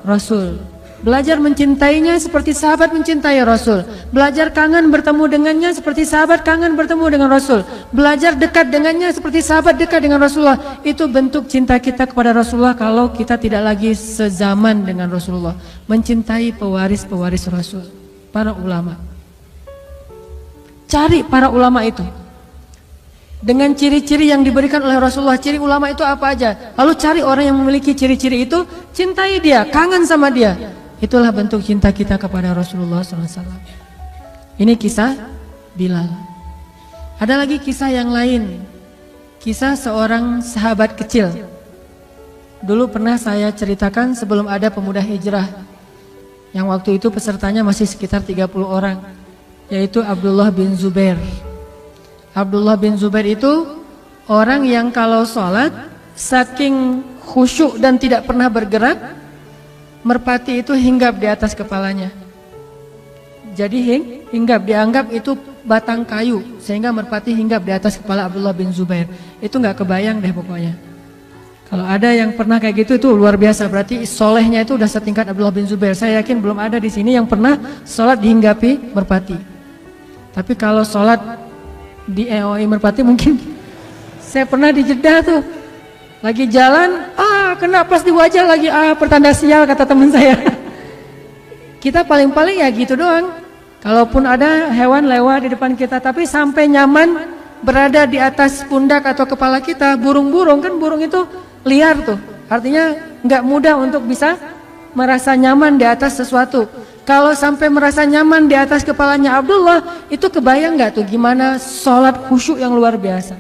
Rasul. Belajar mencintainya seperti sahabat mencintai Rasul. Belajar kangen bertemu dengannya seperti sahabat kangen bertemu dengan Rasul. Belajar dekat dengannya seperti sahabat dekat dengan Rasulullah. Itu bentuk cinta kita kepada Rasulullah kalau kita tidak lagi sezaman dengan Rasulullah. Mencintai pewaris-pewaris Rasul, para ulama. Cari para ulama itu dengan ciri-ciri yang diberikan oleh Rasulullah. Ciri ulama itu apa aja? Lalu cari orang yang memiliki ciri-ciri itu, cintai dia, kangen sama dia. Itulah bentuk cinta kita kepada Rasulullah SAW. Ini kisah Bilal. Ada lagi kisah yang lain. Kisah seorang sahabat kecil. Dulu pernah saya ceritakan sebelum ada pemuda hijrah. Yang waktu itu pesertanya masih sekitar 30 orang. Yaitu Abdullah bin Zubair. Abdullah bin Zubair itu orang yang kalau sholat saking khusyuk dan tidak pernah bergerak, merpati itu hinggap di atas kepalanya. Jadi hinggap, dianggap itu batang kayu, sehingga merpati hinggap di atas kepala Abdullah bin Zubair. Itu nggak kebayang deh pokoknya. Kalau ada yang pernah kayak gitu itu luar biasa, berarti solehnya itu udah setingkat Abdullah bin Zubair. Saya yakin belum ada di sini yang pernah sholat dihinggapi merpati. Tapi kalau sholat di EOI merpati mungkin saya pernah di Jeddah tuh, lagi jalan, kena pas di wajah lagi, pertanda sial kata teman saya. Kita paling-paling ya gitu doang. Kalaupun ada hewan lewat di depan kita, tapi sampai nyaman berada di atas pundak atau kepala kita, burung-burung kan burung itu liar tuh, artinya nggak mudah untuk bisa merasa nyaman di atas sesuatu. Kalau sampai merasa nyaman di atas kepalanya Abdullah, itu kebayang nggak tuh gimana sholat khusyuk yang luar biasa.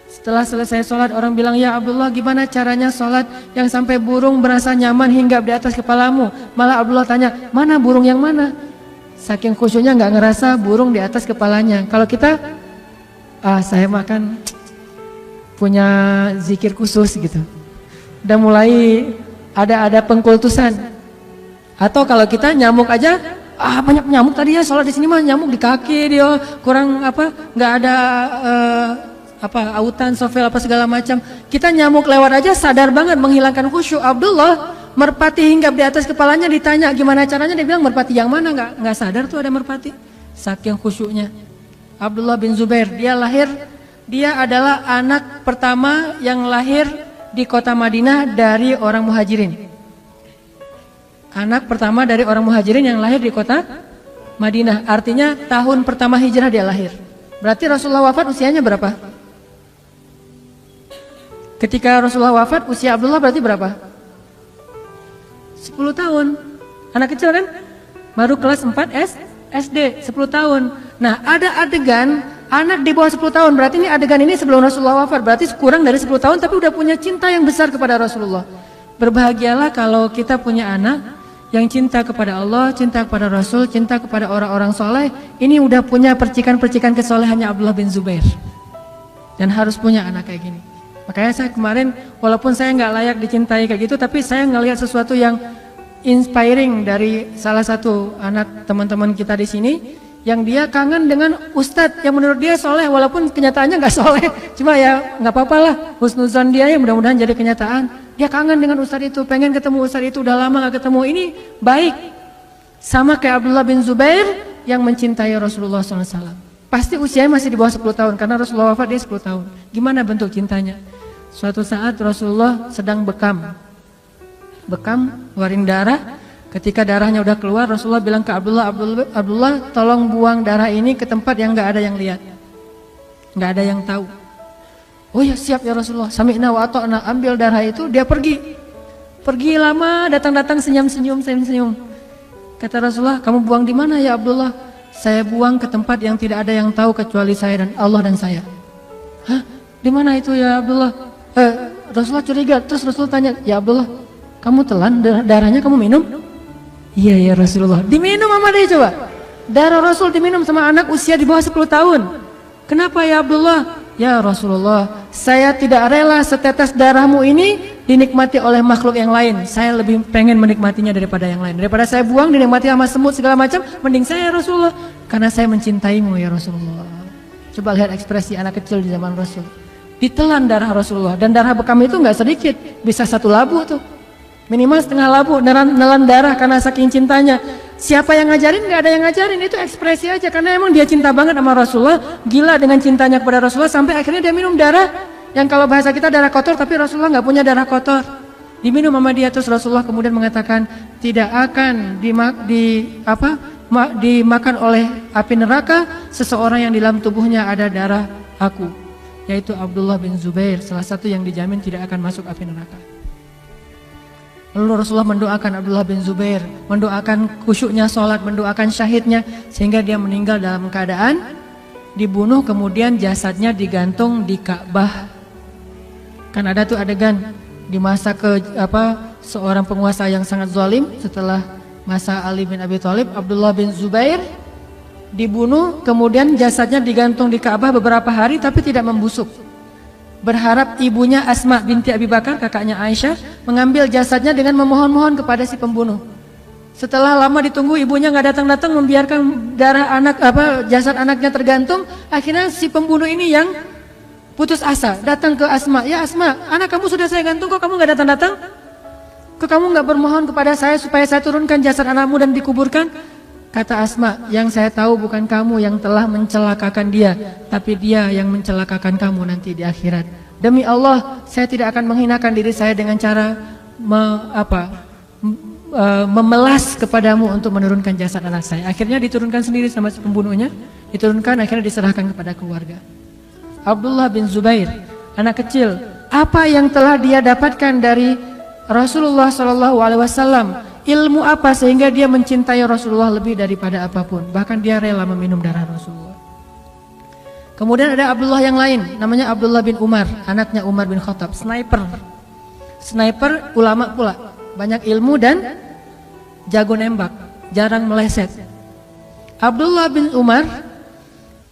Setelah selesai sholat, orang bilang, ya Abdullah gimana caranya sholat yang sampai burung merasa nyaman hingga di atas kepalamu. Malah Abdullah tanya, mana burung yang mana? Saking khusyuknya nggak ngerasa burung di atas kepalanya. Kalau kita, saya makan punya zikir khusus gitu. Udah mulai ada pengkultusan. Atau kalau kita nyamuk aja, banyak nyamuk tadi ya sholat di sini mah nyamuk di kaki dia kurang nggak ada autan, sofel apa segala macam. Kita nyamuk lewat aja sadar banget menghilangkan khusyuk. Abdullah merpati hinggap di atas kepalanya, ditanya gimana caranya, dia bilang merpati yang mana, nggak sadar tuh ada merpati. Saking khusyuknya. Abdullah bin Zubair, dia adalah anak pertama yang lahir di kota Madinah dari orang muhajirin. Anak pertama dari orang muhajirin yang lahir di kota Madinah. Artinya tahun pertama hijrah dia lahir. Berarti Rasulullah wafat usianya berapa? Ketika Rasulullah wafat usia Abdullah berarti berapa? 10 tahun. Anak kecil kan? Baru kelas 4 SD, 10 tahun. Nah, ada adegan anak di bawah 10 tahun, berarti ini adegan ini sebelum Rasulullah wafat, berarti kurang dari 10 tahun tapi udah punya cinta yang besar kepada Rasulullah. Berbahagialah kalau kita punya anak yang cinta kepada Allah, cinta kepada Rasul, cinta kepada orang-orang soleh. Ini udah punya percikan-percikan kesolehannya Abdullah bin Zubair. Dan harus punya anak kayak gini. Makanya saya kemarin, walaupun saya nggak layak dicintai kayak gitu, tapi saya ngelihat sesuatu yang inspiring dari salah satu anak teman-teman kita di sini, yang dia kangen dengan ustadz yang menurut dia soleh, walaupun kenyataannya nggak soleh, cuma ya nggak apa-apa lah, husnuzan dia ya mudah-mudahan jadi kenyataan. Dia kangen dengan ustadz itu, pengen ketemu ustadz itu, udah lama nggak ketemu. Ini baik, sama kayak Abdullah bin Zubair yang mencintai Rasulullah SAW. Pasti usianya masih di bawah 10 tahun, karena Rasulullah wafat dia 10 tahun. Gimana bentuk cintanya? Suatu saat Rasulullah sedang bekam, keluarin darah. Ketika darahnya udah keluar, Rasulullah bilang ke Abdullah, tolong buang darah ini ke tempat yang nggak ada yang lihat, nggak ada yang tahu. Oh ya siap ya Rasulullah. Sami'na wa ata'na, ambil darah itu, dia pergi lama, datang senyum. Kata Rasulullah, kamu buang di mana ya Abdullah? Saya buang ke tempat yang tidak ada yang tahu kecuali saya dan Allah dan saya. Hah? Di mana itu ya Abdullah? Rasulullah curiga, terus Rasulullah tanya, ya Abdullah, kamu telan darahnya, kamu minum? Iya ya Rasulullah. Diminum sama dia coba. Darah Rasul diminum sama anak usia di bawah 10 tahun. Kenapa ya Abdullah? Ya Rasulullah, saya tidak rela setetes darahmu ini dinikmati oleh makhluk yang lain. Saya lebih pengen menikmatinya daripada yang lain. Daripada saya buang dinikmati sama semut segala macam, mending saya ya Rasulullah, karena saya mencintaimu ya Rasulullah. Coba lihat ekspresi anak kecil di zaman Rasul. Ditelan darah Rasulullah, dan darah bekam itu nggak sedikit, bisa 1 labu tuh. Minimal setengah labu, nelan darah karena saking cintanya. Siapa yang ngajarin? Nggak ada yang ngajarin, itu ekspresi aja. Karena emang dia cinta banget sama Rasulullah, gila dengan cintanya kepada Rasulullah, sampai akhirnya dia minum darah yang kalau bahasa kita darah kotor, tapi Rasulullah nggak punya darah kotor. Diminum sama dia, terus Rasulullah kemudian mengatakan, tidak akan dimakan oleh api neraka seseorang yang di dalam tubuhnya ada darah aku, yaitu Abdullah bin Zubair, salah satu yang dijamin tidak akan masuk api neraka. Lalu Rasulullah mendoakan Abdullah bin Zubair, mendoakan khusyuknya sholat, mendoakan syahidnya, sehingga dia meninggal dalam keadaan dibunuh, kemudian jasadnya digantung di Ka'bah. Kan ada tuh adegan di masa seorang penguasa yang sangat zalim, setelah masa Ali bin Abi Thalib, Abdullah bin Zubair dibunuh, kemudian jasadnya digantung di Ka'bah beberapa hari tapi tidak membusuk. Berharap ibunya Asma binti Abi Bakar, kakaknya Aisyah, mengambil jasadnya dengan memohon-mohon kepada si pembunuh. Setelah lama ditunggu, ibunya nggak datang-datang, membiarkan jasad anaknya tergantung. Akhirnya si pembunuh ini yang putus asa, datang ke Asma, ya Asma, anak kamu sudah saya gantung, kok kamu nggak datang-datang? Kok kamu nggak bermohon kepada saya supaya saya turunkan jasad anakmu dan dikuburkan? Kata Asma, yang saya tahu bukan kamu yang telah mencelakakan dia, tapi dia yang mencelakakan kamu nanti di akhirat. Demi Allah, saya tidak akan menghinakan diri saya dengan cara memelas kepadamu untuk menurunkan jasad anak saya. Akhirnya diturunkan sendiri sama si pembunuhnya, diturunkan akhirnya diserahkan kepada keluarga. Abdullah bin Zubair, anak kecil, apa yang telah dia dapatkan dari Rasulullah SAW? Ilmu apa sehingga dia mencintai Rasulullah lebih daripada apapun? Bahkan dia rela meminum darah Rasulullah. Kemudian ada Abdullah yang lain, namanya Abdullah bin Umar, anaknya Umar bin Khattab, sniper, ulama pula, banyak ilmu dan jago nembak, jarang meleset. Abdullah bin Umar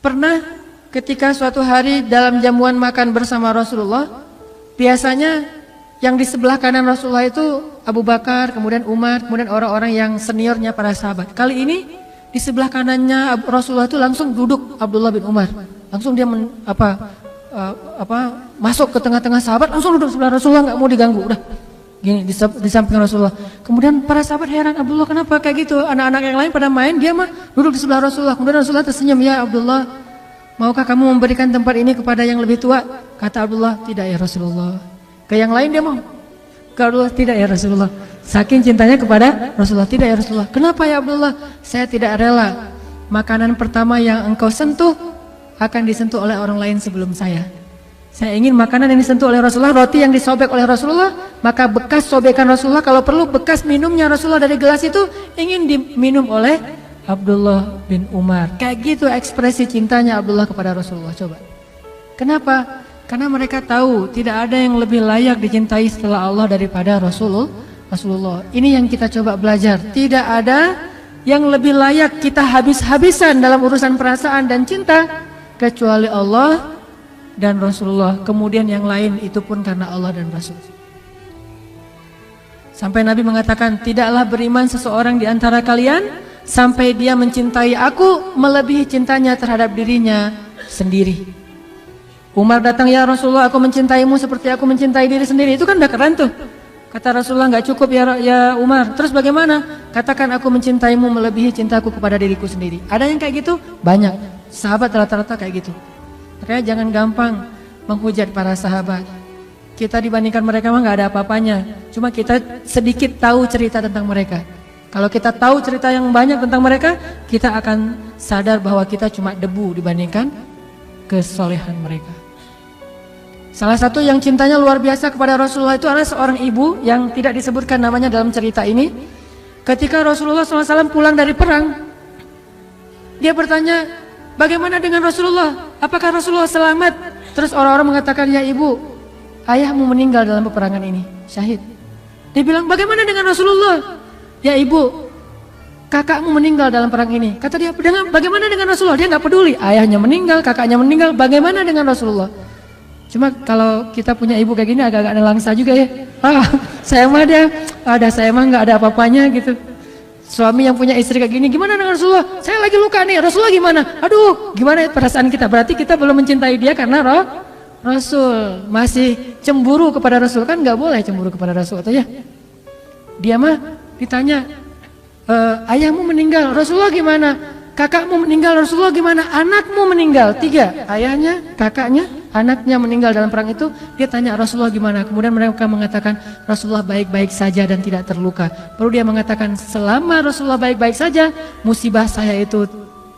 pernah ketika suatu hari dalam jamuan makan bersama Rasulullah, biasanya yang di sebelah kanan Rasulullah itu Abu Bakar, kemudian Umar, kemudian orang-orang yang seniornya para sahabat. Kali ini di sebelah kanannya Rasulullah itu langsung duduk Abdullah bin Umar. Langsung dia masuk ke tengah-tengah sahabat, langsung duduk sebelah Rasulullah, nggak mau diganggu, udah gini di samping Rasulullah. Kemudian para sahabat heran, Abdullah kenapa kayak gitu? Anak-anak yang lain pada main, dia mah duduk di sebelah Rasulullah. Kemudian Rasulullah tersenyum, ya Abdullah, maukah kamu memberikan tempat ini kepada yang lebih tua? Kata Abdullah, tidak ya Rasulullah. Ke yang lain dia mau. Ke Abdullah, tidak ya Rasulullah. Saking cintanya kepada Rasulullah, tidak ya Rasulullah. Kenapa ya Abdullah? Saya tidak rela makanan pertama yang engkau sentuh akan disentuh oleh orang lain sebelum saya. Saya ingin makanan yang disentuh oleh Rasulullah, roti yang disobek oleh Rasulullah, maka bekas sobekan Rasulullah, kalau perlu bekas minumnya Rasulullah dari gelas itu ingin diminum oleh Abdullah bin Umar. Kayak gitu ekspresi cintanya Abdullah kepada Rasulullah. Coba. Kenapa? Karena mereka tahu tidak ada yang lebih layak dicintai setelah Allah daripada Rasulullah. Ini yang kita coba belajar. Tidak ada yang lebih layak kita habis-habisan dalam urusan perasaan dan cinta kecuali Allah dan Rasulullah. Kemudian yang lain itu pun karena Allah dan Rasul. Sampai Nabi mengatakan, tidaklah beriman seseorang di antara kalian sampai dia mencintai aku melebihi cintanya terhadap dirinya sendiri. Umar datang, ya Rasulullah, aku mencintaimu seperti aku mencintai diri sendiri. Itu kan udah keren tuh. Kata Rasulullah, nggak cukup ya Umar. Terus bagaimana? Katakan aku mencintaimu melebihi cintaku kepada diriku sendiri. Ada yang kayak gitu? Banyak. Sahabat rata-rata kayak gitu. Makanya jangan gampang menghujat para sahabat. Kita dibandingkan mereka mah nggak ada apa-apanya. Cuma kita sedikit tahu cerita tentang mereka. Kalau kita tahu cerita yang banyak tentang mereka, kita akan sadar bahwa kita cuma debu dibandingkan kesolehan mereka. Salah satu yang cintanya luar biasa kepada Rasulullah itu adalah seorang ibu yang tidak disebutkan namanya dalam cerita ini. Ketika Rasulullah SAW pulang dari perang, dia bertanya, bagaimana dengan Rasulullah? Apakah Rasulullah selamat? Terus orang-orang mengatakan, ya ibu, ayahmu meninggal dalam peperangan ini, syahid. Dia bilang, bagaimana dengan Rasulullah? Ya ibu, kakakmu meninggal dalam perang ini. Kata dia, bagaimana dengan Rasulullah? Dia nggak peduli, ayahnya meninggal, kakaknya meninggal, bagaimana dengan Rasulullah? Cuma kalau kita punya ibu kayak gini agak-agak nelangsa juga ya. Saya mah saya mah nggak ada apa-apanya gitu. Suami yang punya istri kayak gini, gimana dengan Rasulullah? Saya lagi luka nih, Rasulullah gimana? Aduh, gimana perasaan kita? Berarti kita belum mencintai dia karena Rasul. Masih cemburu kepada Rasul, kan nggak boleh cemburu kepada Rasul atau ya? Dia mah ditanya, ayahmu meninggal, Rasulullah gimana? Kakakmu meninggal, Rasulullah gimana? Anakmu meninggal, 3, ayahnya, kakaknya, anaknya meninggal dalam perang itu. Dia tanya Rasulullah gimana? Kemudian mereka mengatakan Rasulullah baik-baik saja dan tidak terluka. Baru dia mengatakan, selama Rasulullah baik-baik saja, musibah saya itu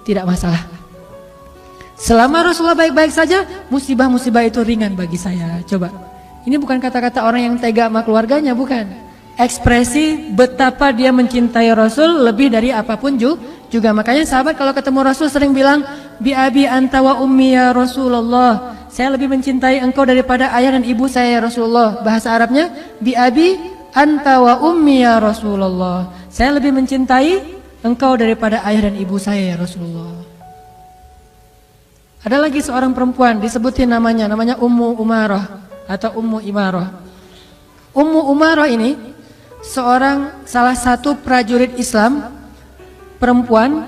tidak masalah. Selama Rasulullah baik-baik saja, musibah-musibah itu ringan bagi saya. Coba, ini bukan kata-kata orang yang tega sama keluarganya, bukan. Ekspresi betapa dia mencintai Rasul lebih dari apapun juga. Makanya sahabat kalau ketemu Rasul sering bilang, bi abi anta wa ummi ya Rasulullah. Saya lebih mencintai engkau daripada ayah dan ibu saya ya Rasulullah. Bahasa Arabnya, bi abi anta wa ummi ya Rasulullah. Saya lebih mencintai engkau daripada ayah dan ibu saya ya Rasulullah. Ada lagi seorang perempuan disebutin namanya Ummu Umarah atau Ummu Imarah. Ummu Umarah ini salah satu prajurit Islam perempuan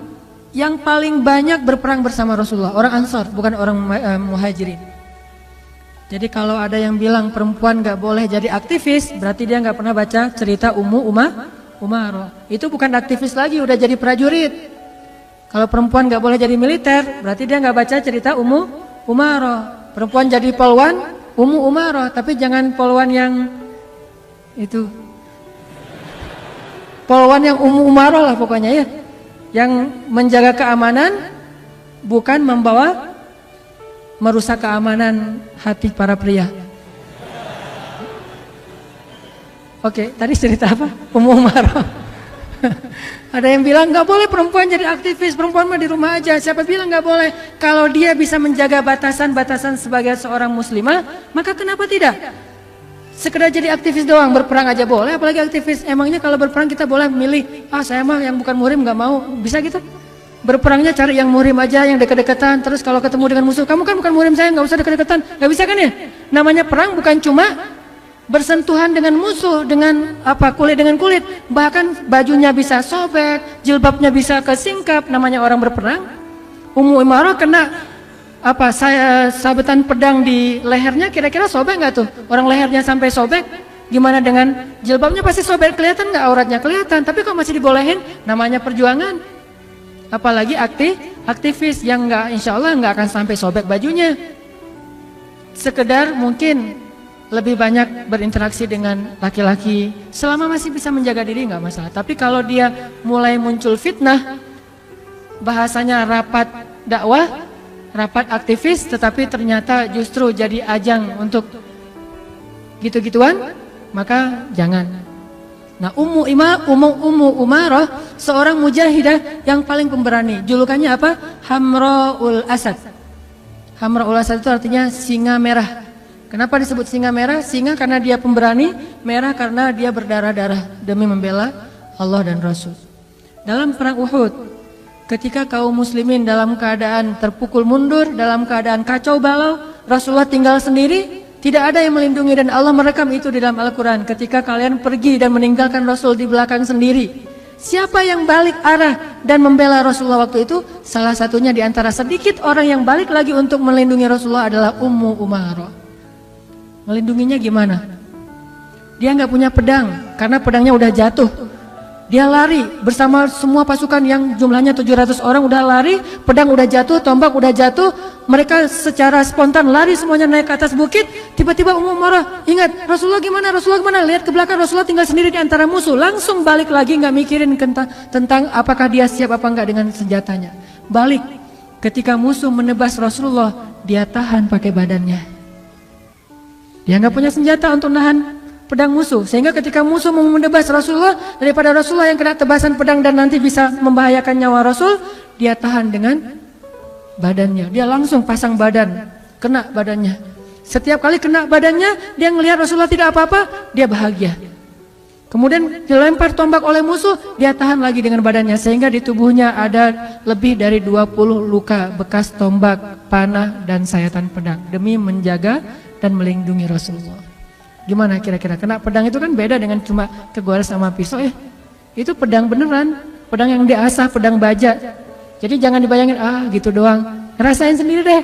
yang paling banyak berperang bersama Rasulullah, orang Ansar, bukan orang Muhajirin. Jadi kalau ada yang bilang perempuan nggak boleh jadi aktivis, berarti dia nggak pernah baca cerita Umaroh. Itu bukan aktivis lagi, udah jadi prajurit. Kalau perempuan nggak boleh jadi militer, berarti dia nggak baca cerita Umaroh. Perempuan jadi polwan, Umaroh, tapi jangan polwan yang itu. Polwan yang Umaroh lah pokoknya ya. Yang menjaga keamanan, bukan membawa merusak keamanan hati para pria. Oke, tadi cerita apa? Umaroh. Ada yang bilang nggak boleh perempuan jadi aktivis, perempuan mah di rumah aja. Siapa bilang nggak boleh? Kalau dia bisa menjaga batasan-batasan sebagai seorang muslimah, maka kenapa tidak? Sekedar jadi aktivis doang, berperang aja boleh, apalagi aktivis. Emangnya kalau berperang kita boleh milih, saya mah yang bukan muhrim nggak mau, bisa gitu? Berperangnya cari yang muhrim aja, yang dekat-dekatan. Terus kalau ketemu dengan musuh, kamu kan bukan muhrim saya, nggak usah dekat-dekatan, nggak bisa kan ya? Namanya perang bukan cuma bersentuhan dengan musuh, dengan kulit dengan kulit, bahkan bajunya bisa sobek, jilbabnya bisa kesingkap, namanya orang berperang. Umaroh kena sabetan pedang di lehernya, kira-kira sobek nggak tuh? Orang lehernya sampai sobek, gimana dengan jilbabnya pasti sobek, kelihatan nggak auratnya? Kelihatan, tapi kok masih dibolehin? Namanya perjuangan. Apalagi aktivis yang nggak, insya Allah nggak akan sampai sobek bajunya. Sekedar mungkin lebih banyak berinteraksi dengan laki-laki, selama masih bisa menjaga diri nggak masalah. Tapi kalau dia mulai muncul fitnah, bahasanya rapat dakwah, rapat aktivis, tetapi ternyata justru jadi ajang untuk gitu-gituan, maka jangan. Nah, Ummu Umaroh seorang mujahidah yang paling pemberani. Julukannya apa? Hamraul Asad. Hamraul Asad itu artinya singa merah. Kenapa disebut singa merah? Singa karena dia pemberani, merah karena dia berdarah-darah demi membela Allah dan Rasul. Dalam perang Uhud, ketika kaum muslimin dalam keadaan terpukul mundur, dalam keadaan kacau balau, Rasulullah tinggal sendiri, tidak ada yang melindungi, dan Allah merekam itu di dalam Al-Quran. Ketika kalian pergi dan meninggalkan Rasul di belakang sendiri, siapa yang balik arah dan membela Rasulullah waktu itu? Salah satunya di antara sedikit orang yang balik lagi untuk melindungi Rasulullah adalah Ummu Umaroh. Melindunginya gimana? Dia nggak punya pedang karena pedangnya udah jatuh. Dia lari bersama semua pasukan yang jumlahnya 700 orang, udah lari, pedang udah jatuh, tombak udah jatuh. Mereka secara spontan lari semuanya naik ke atas bukit. Tiba-tiba Ummu Umaroh ingat, Rasulullah gimana? Rasulullah gimana? Lihat ke belakang, Rasulullah tinggal sendiri di antara musuh. Langsung balik lagi, nggak mikirin tentang apakah dia siap apa enggak dengan senjatanya. Balik. Ketika musuh menebas Rasulullah, dia tahan pakai badannya. Dia nggak punya senjata untuk nahan pedang musuh, sehingga ketika musuh mau menebas Rasulullah, daripada Rasulullah yang kena tebasan pedang dan nanti bisa membahayakan nyawa Rasul, dia tahan dengan badannya. Dia langsung pasang badan, kena badannya. Setiap kali kena badannya, dia ngelihat Rasulullah tidak apa-apa, dia bahagia. Kemudian dilempar tombak oleh musuh, dia tahan lagi dengan badannya, sehingga di tubuhnya ada lebih dari 20 luka bekas tombak, panah, dan sayatan pedang demi menjaga dan melindungi Rasulullah. Gimana kira-kira? Kena pedang itu kan beda dengan cuma kegores sama pisau ya. Itu pedang beneran, pedang yang diasah, pedang baja. Jadi jangan dibayangin gitu doang. Ngerasain sendiri deh.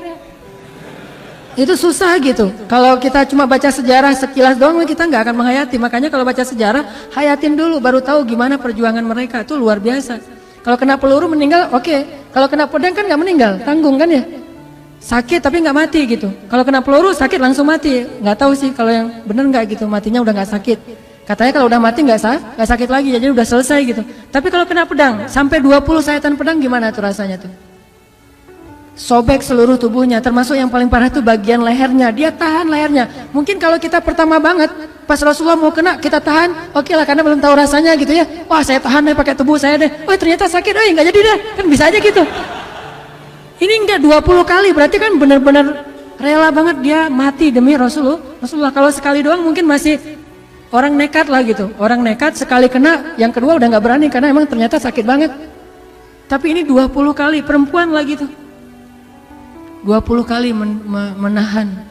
Itu susah gitu. Kalau kita cuma baca sejarah sekilas doang, kita nggak akan menghayati. Makanya kalau baca sejarah, hayatin dulu baru tahu gimana perjuangan mereka. Itu luar biasa. Kalau kena peluru meninggal, oke. Kalau kena pedang kan nggak meninggal, tanggung kan ya. Sakit tapi nggak mati gitu. Kalau kena peluru sakit langsung mati. Nggak tahu sih kalau yang bener nggak gitu, matinya udah nggak sakit. Katanya kalau udah mati nggak sakit lagi, jadi udah selesai gitu. Tapi kalau kena pedang sampai 20 sayatan pedang gimana tuh rasanya tuh? Sobek seluruh tubuhnya, termasuk yang paling parah tuh bagian lehernya. Dia tahan lehernya. Mungkin kalau kita pertama banget pas Rasulullah mau kena kita tahan, oke lah karena belum tahu rasanya gitu ya. Wah saya tahan deh pakai tubuh saya deh. Oh ternyata sakit, nggak jadi deh. Kan bisa aja gitu. Ini enggak 20 kali, berarti kan benar-benar rela banget dia mati demi Rasulullah. Kalau sekali doang mungkin masih orang nekat lah gitu. Orang nekat sekali kena, yang kedua udah nggak berani karena emang ternyata sakit banget. Tapi ini 20 kali, perempuan lagi tuh. 20 kali menahan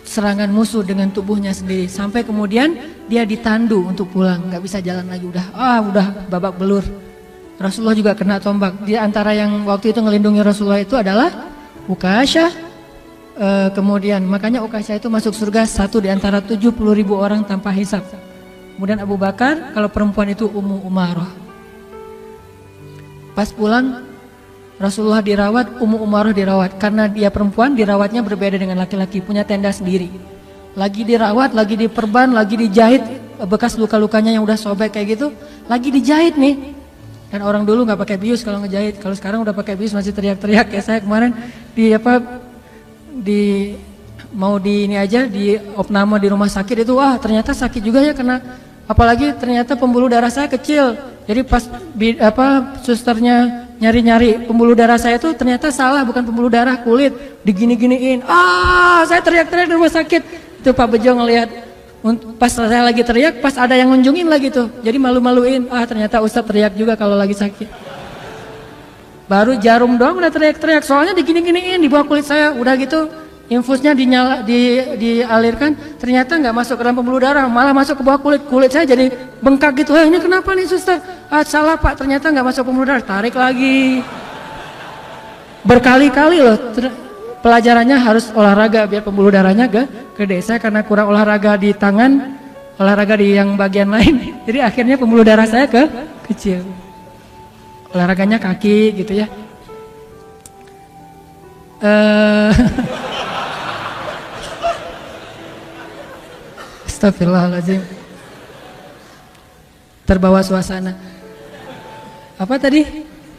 serangan musuh dengan tubuhnya sendiri. Sampai kemudian dia ditandu untuk pulang, nggak bisa jalan lagi, udah babak belur. Rasulullah juga kena tombak. Di antara yang waktu itu ngelindungi Rasulullah itu adalah Ukasyah, Kemudian makanya Ukasyah itu masuk surga satu di antara 70.000 orang tanpa hisab. Kemudian Abu Bakar, kalau perempuan itu Ummu Umarah. Pas pulang Rasulullah dirawat, Ummu Umarah dirawat. Karena dia perempuan, dirawatnya berbeda dengan laki-laki, punya tenda sendiri. Lagi dirawat, lagi diperban, lagi dijahit, bekas luka-lukanya yang udah sobek kayak gitu, lagi dijahit nih. Dan orang dulu nggak pakai bius kalau ngejahit, kalau sekarang udah pakai bius masih teriak-teriak. Kayak saya kemarin mau di ini aja di opname di rumah sakit itu, wah ternyata sakit juga ya, karena apalagi ternyata pembuluh darah saya kecil. Jadi pas susternya nyari-nyari pembuluh darah saya itu ternyata salah, bukan pembuluh darah, kulit, digini-giniin. Saya teriak-teriak di rumah sakit. Itu Pak Bejo ngelihat, pas saya lagi teriak, pas ada yang ngunjungin lagi tuh, jadi malu-maluin. Ternyata Ustadz teriak juga kalau lagi sakit. Baru jarum doang udah teriak-teriak, soalnya digini-giniin di bawah kulit saya. Udah gitu infusnya dialirkan, ternyata nggak masuk ke dalam pembuluh darah, malah masuk ke bawah kulit saya jadi bengkak gitu. Ini kenapa nih suster? Salah Pak, ternyata nggak masuk pembuluh darah. Tarik lagi. Berkali-kali loh. Pelajarannya harus olahraga biar pembuluh darahnya gede. Saya karena kurang olahraga di tangan, olahraga di yang bagian lain, jadi akhirnya pembuluh darah saya kecil. Olahraganya kaki gitu ya. Astagfirullahaladzim. Terbawa suasana. Apa tadi?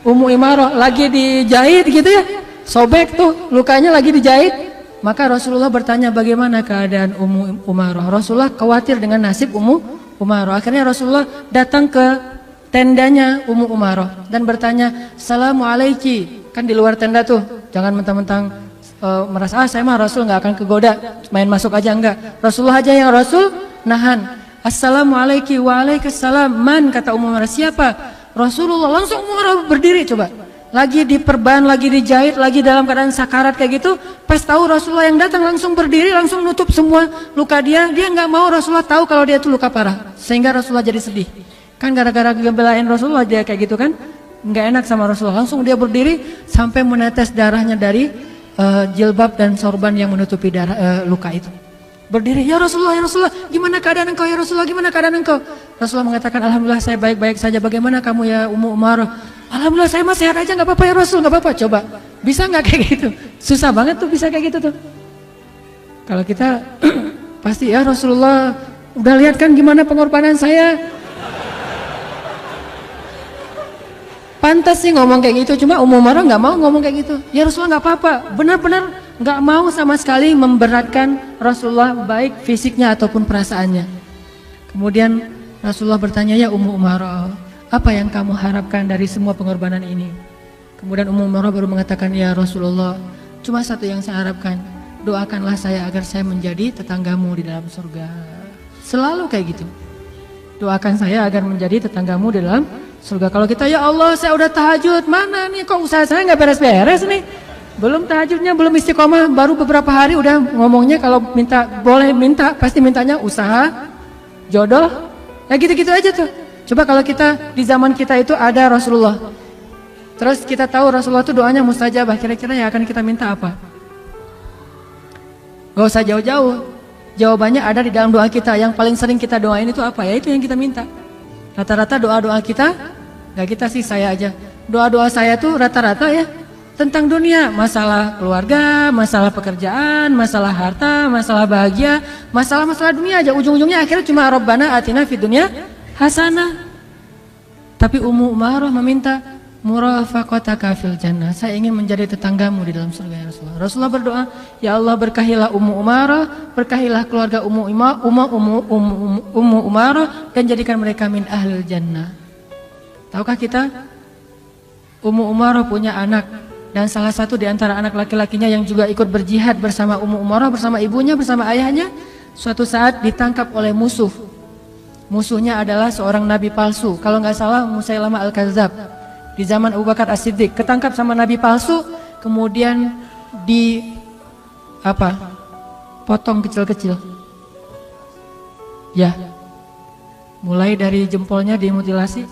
Ummu Umarah lagi dijahit gitu ya. Sobek tuh, lukanya lagi dijahit. Maka Rasulullah bertanya bagaimana keadaan Ummu Umarah. Rasulullah khawatir dengan nasib Ummu Umarah. Akhirnya Rasulullah datang ke tendanya Ummu Umarah dan bertanya, "Assalamualaikum." Kan di luar tenda tuh, jangan mentang-mentang merasa saya mah Rasul nggak akan kegoda, main masuk aja, enggak. Rasulullah aja yang Rasul nahan. "Assalamualaikum." "Waalaikumsalam." "Man," kata Ummu Umarah, "siapa?" Rasulullah. Langsung Ummu Umarah berdiri, coba. Lagi diperban, lagi dijahit, lagi dalam keadaan sakarat kayak gitu. Pas tahu Rasulullah yang datang, langsung berdiri, langsung nutup semua luka dia. Dia nggak mau Rasulullah tahu kalau dia itu luka parah, sehingga Rasulullah jadi sedih. Kan gara-gara gebelain Rasulullah dia kayak gitu kan, nggak enak sama Rasulullah. Langsung dia berdiri sampai menetes darahnya dari jilbab dan sorban yang menutupi luka itu. Berdiri, "Ya Rasulullah, ya Rasulullah, gimana keadaan engkau ya Rasulullah, gimana keadaan engkau?" Rasulullah mengatakan, "Alhamdulillah saya baik-baik saja. Bagaimana kamu ya Ummu Umarah?" "Alhamdulillah saya masih sehat aja, nggak apa-apa ya Rasul." "Nggak apa-apa." Coba, bisa nggak kayak gitu? Susah banget tuh bisa kayak gitu tuh. Kalau kita pasti, "Ya Rasulullah, udah lihat kan gimana pengorbanan saya." Pantas sih ngomong kayak gitu, cuma Ummu Umarah nggak mau ngomong kayak gitu. "Ya Rasulullah nggak apa-apa." Benar-benar nggak mau sama sekali memberatkan Rasulullah, baik fisiknya ataupun perasaannya. Kemudian Rasulullah bertanya, "Ya Ummu Umarah, apa yang kamu harapkan dari semua pengorbanan ini?" Kemudian Ummu Umarah baru mengatakan, "Ya Rasulullah, cuma satu yang saya harapkan, doakanlah saya agar saya menjadi tetanggamu di dalam surga." Selalu kayak gitu. Doakan saya agar menjadi tetanggamu di dalam surga. Kalau kita, "Ya Allah saya udah tahajud, mana nih kok usaha saya nggak beres-beres nih. Belum tahajudnya, belum istiqomah, baru beberapa hari udah ngomongnya kalau minta, boleh minta, pasti mintanya usaha, jodoh, ya gitu-gitu aja tuh." Coba kalau kita di zaman kita itu ada Rasulullah, terus kita tahu Rasulullah itu doanya mustajabah, kira-kira yang akan kita minta apa? Gak usah jauh-jauh, jawabannya ada di dalam doa kita. Yang paling sering kita doain itu apa? Ya itu yang kita minta. Rata-rata doa-doa kita, gak kita sih, saya aja, doa-doa saya tuh rata-rata ya tentang dunia, masalah keluarga, masalah pekerjaan, masalah harta, masalah bahagia, masalah-masalah dunia aja. Ujung-ujungnya akhirnya cuma Rabbana atina fid dunya hasanah. Tapi Ummu Umarah meminta murafaqataka fil jannah, saya ingin menjadi tetanggamu di dalam surga ya Rasulullah. Rasulullah berdoa, "Ya Allah berkahilah Ummu Umarah, berkahilah keluarga Ummu Umarah dan jadikan mereka min ahlil jannah." Tahukah kita Ummu Umarah punya anak, dan salah satu di antara anak laki-lakinya yang juga ikut berjihad bersama Ummu Umarah, bersama ibunya, bersama ayahnya, suatu saat ditangkap oleh musuh. Musuhnya adalah seorang nabi palsu, kalau nggak salah Musailamah Al-Kadzab. Di zaman Abu Bakar As-Siddiq ketangkap sama nabi palsu, kemudian potong kecil-kecil. Ya, mulai dari jempolnya dimutilasi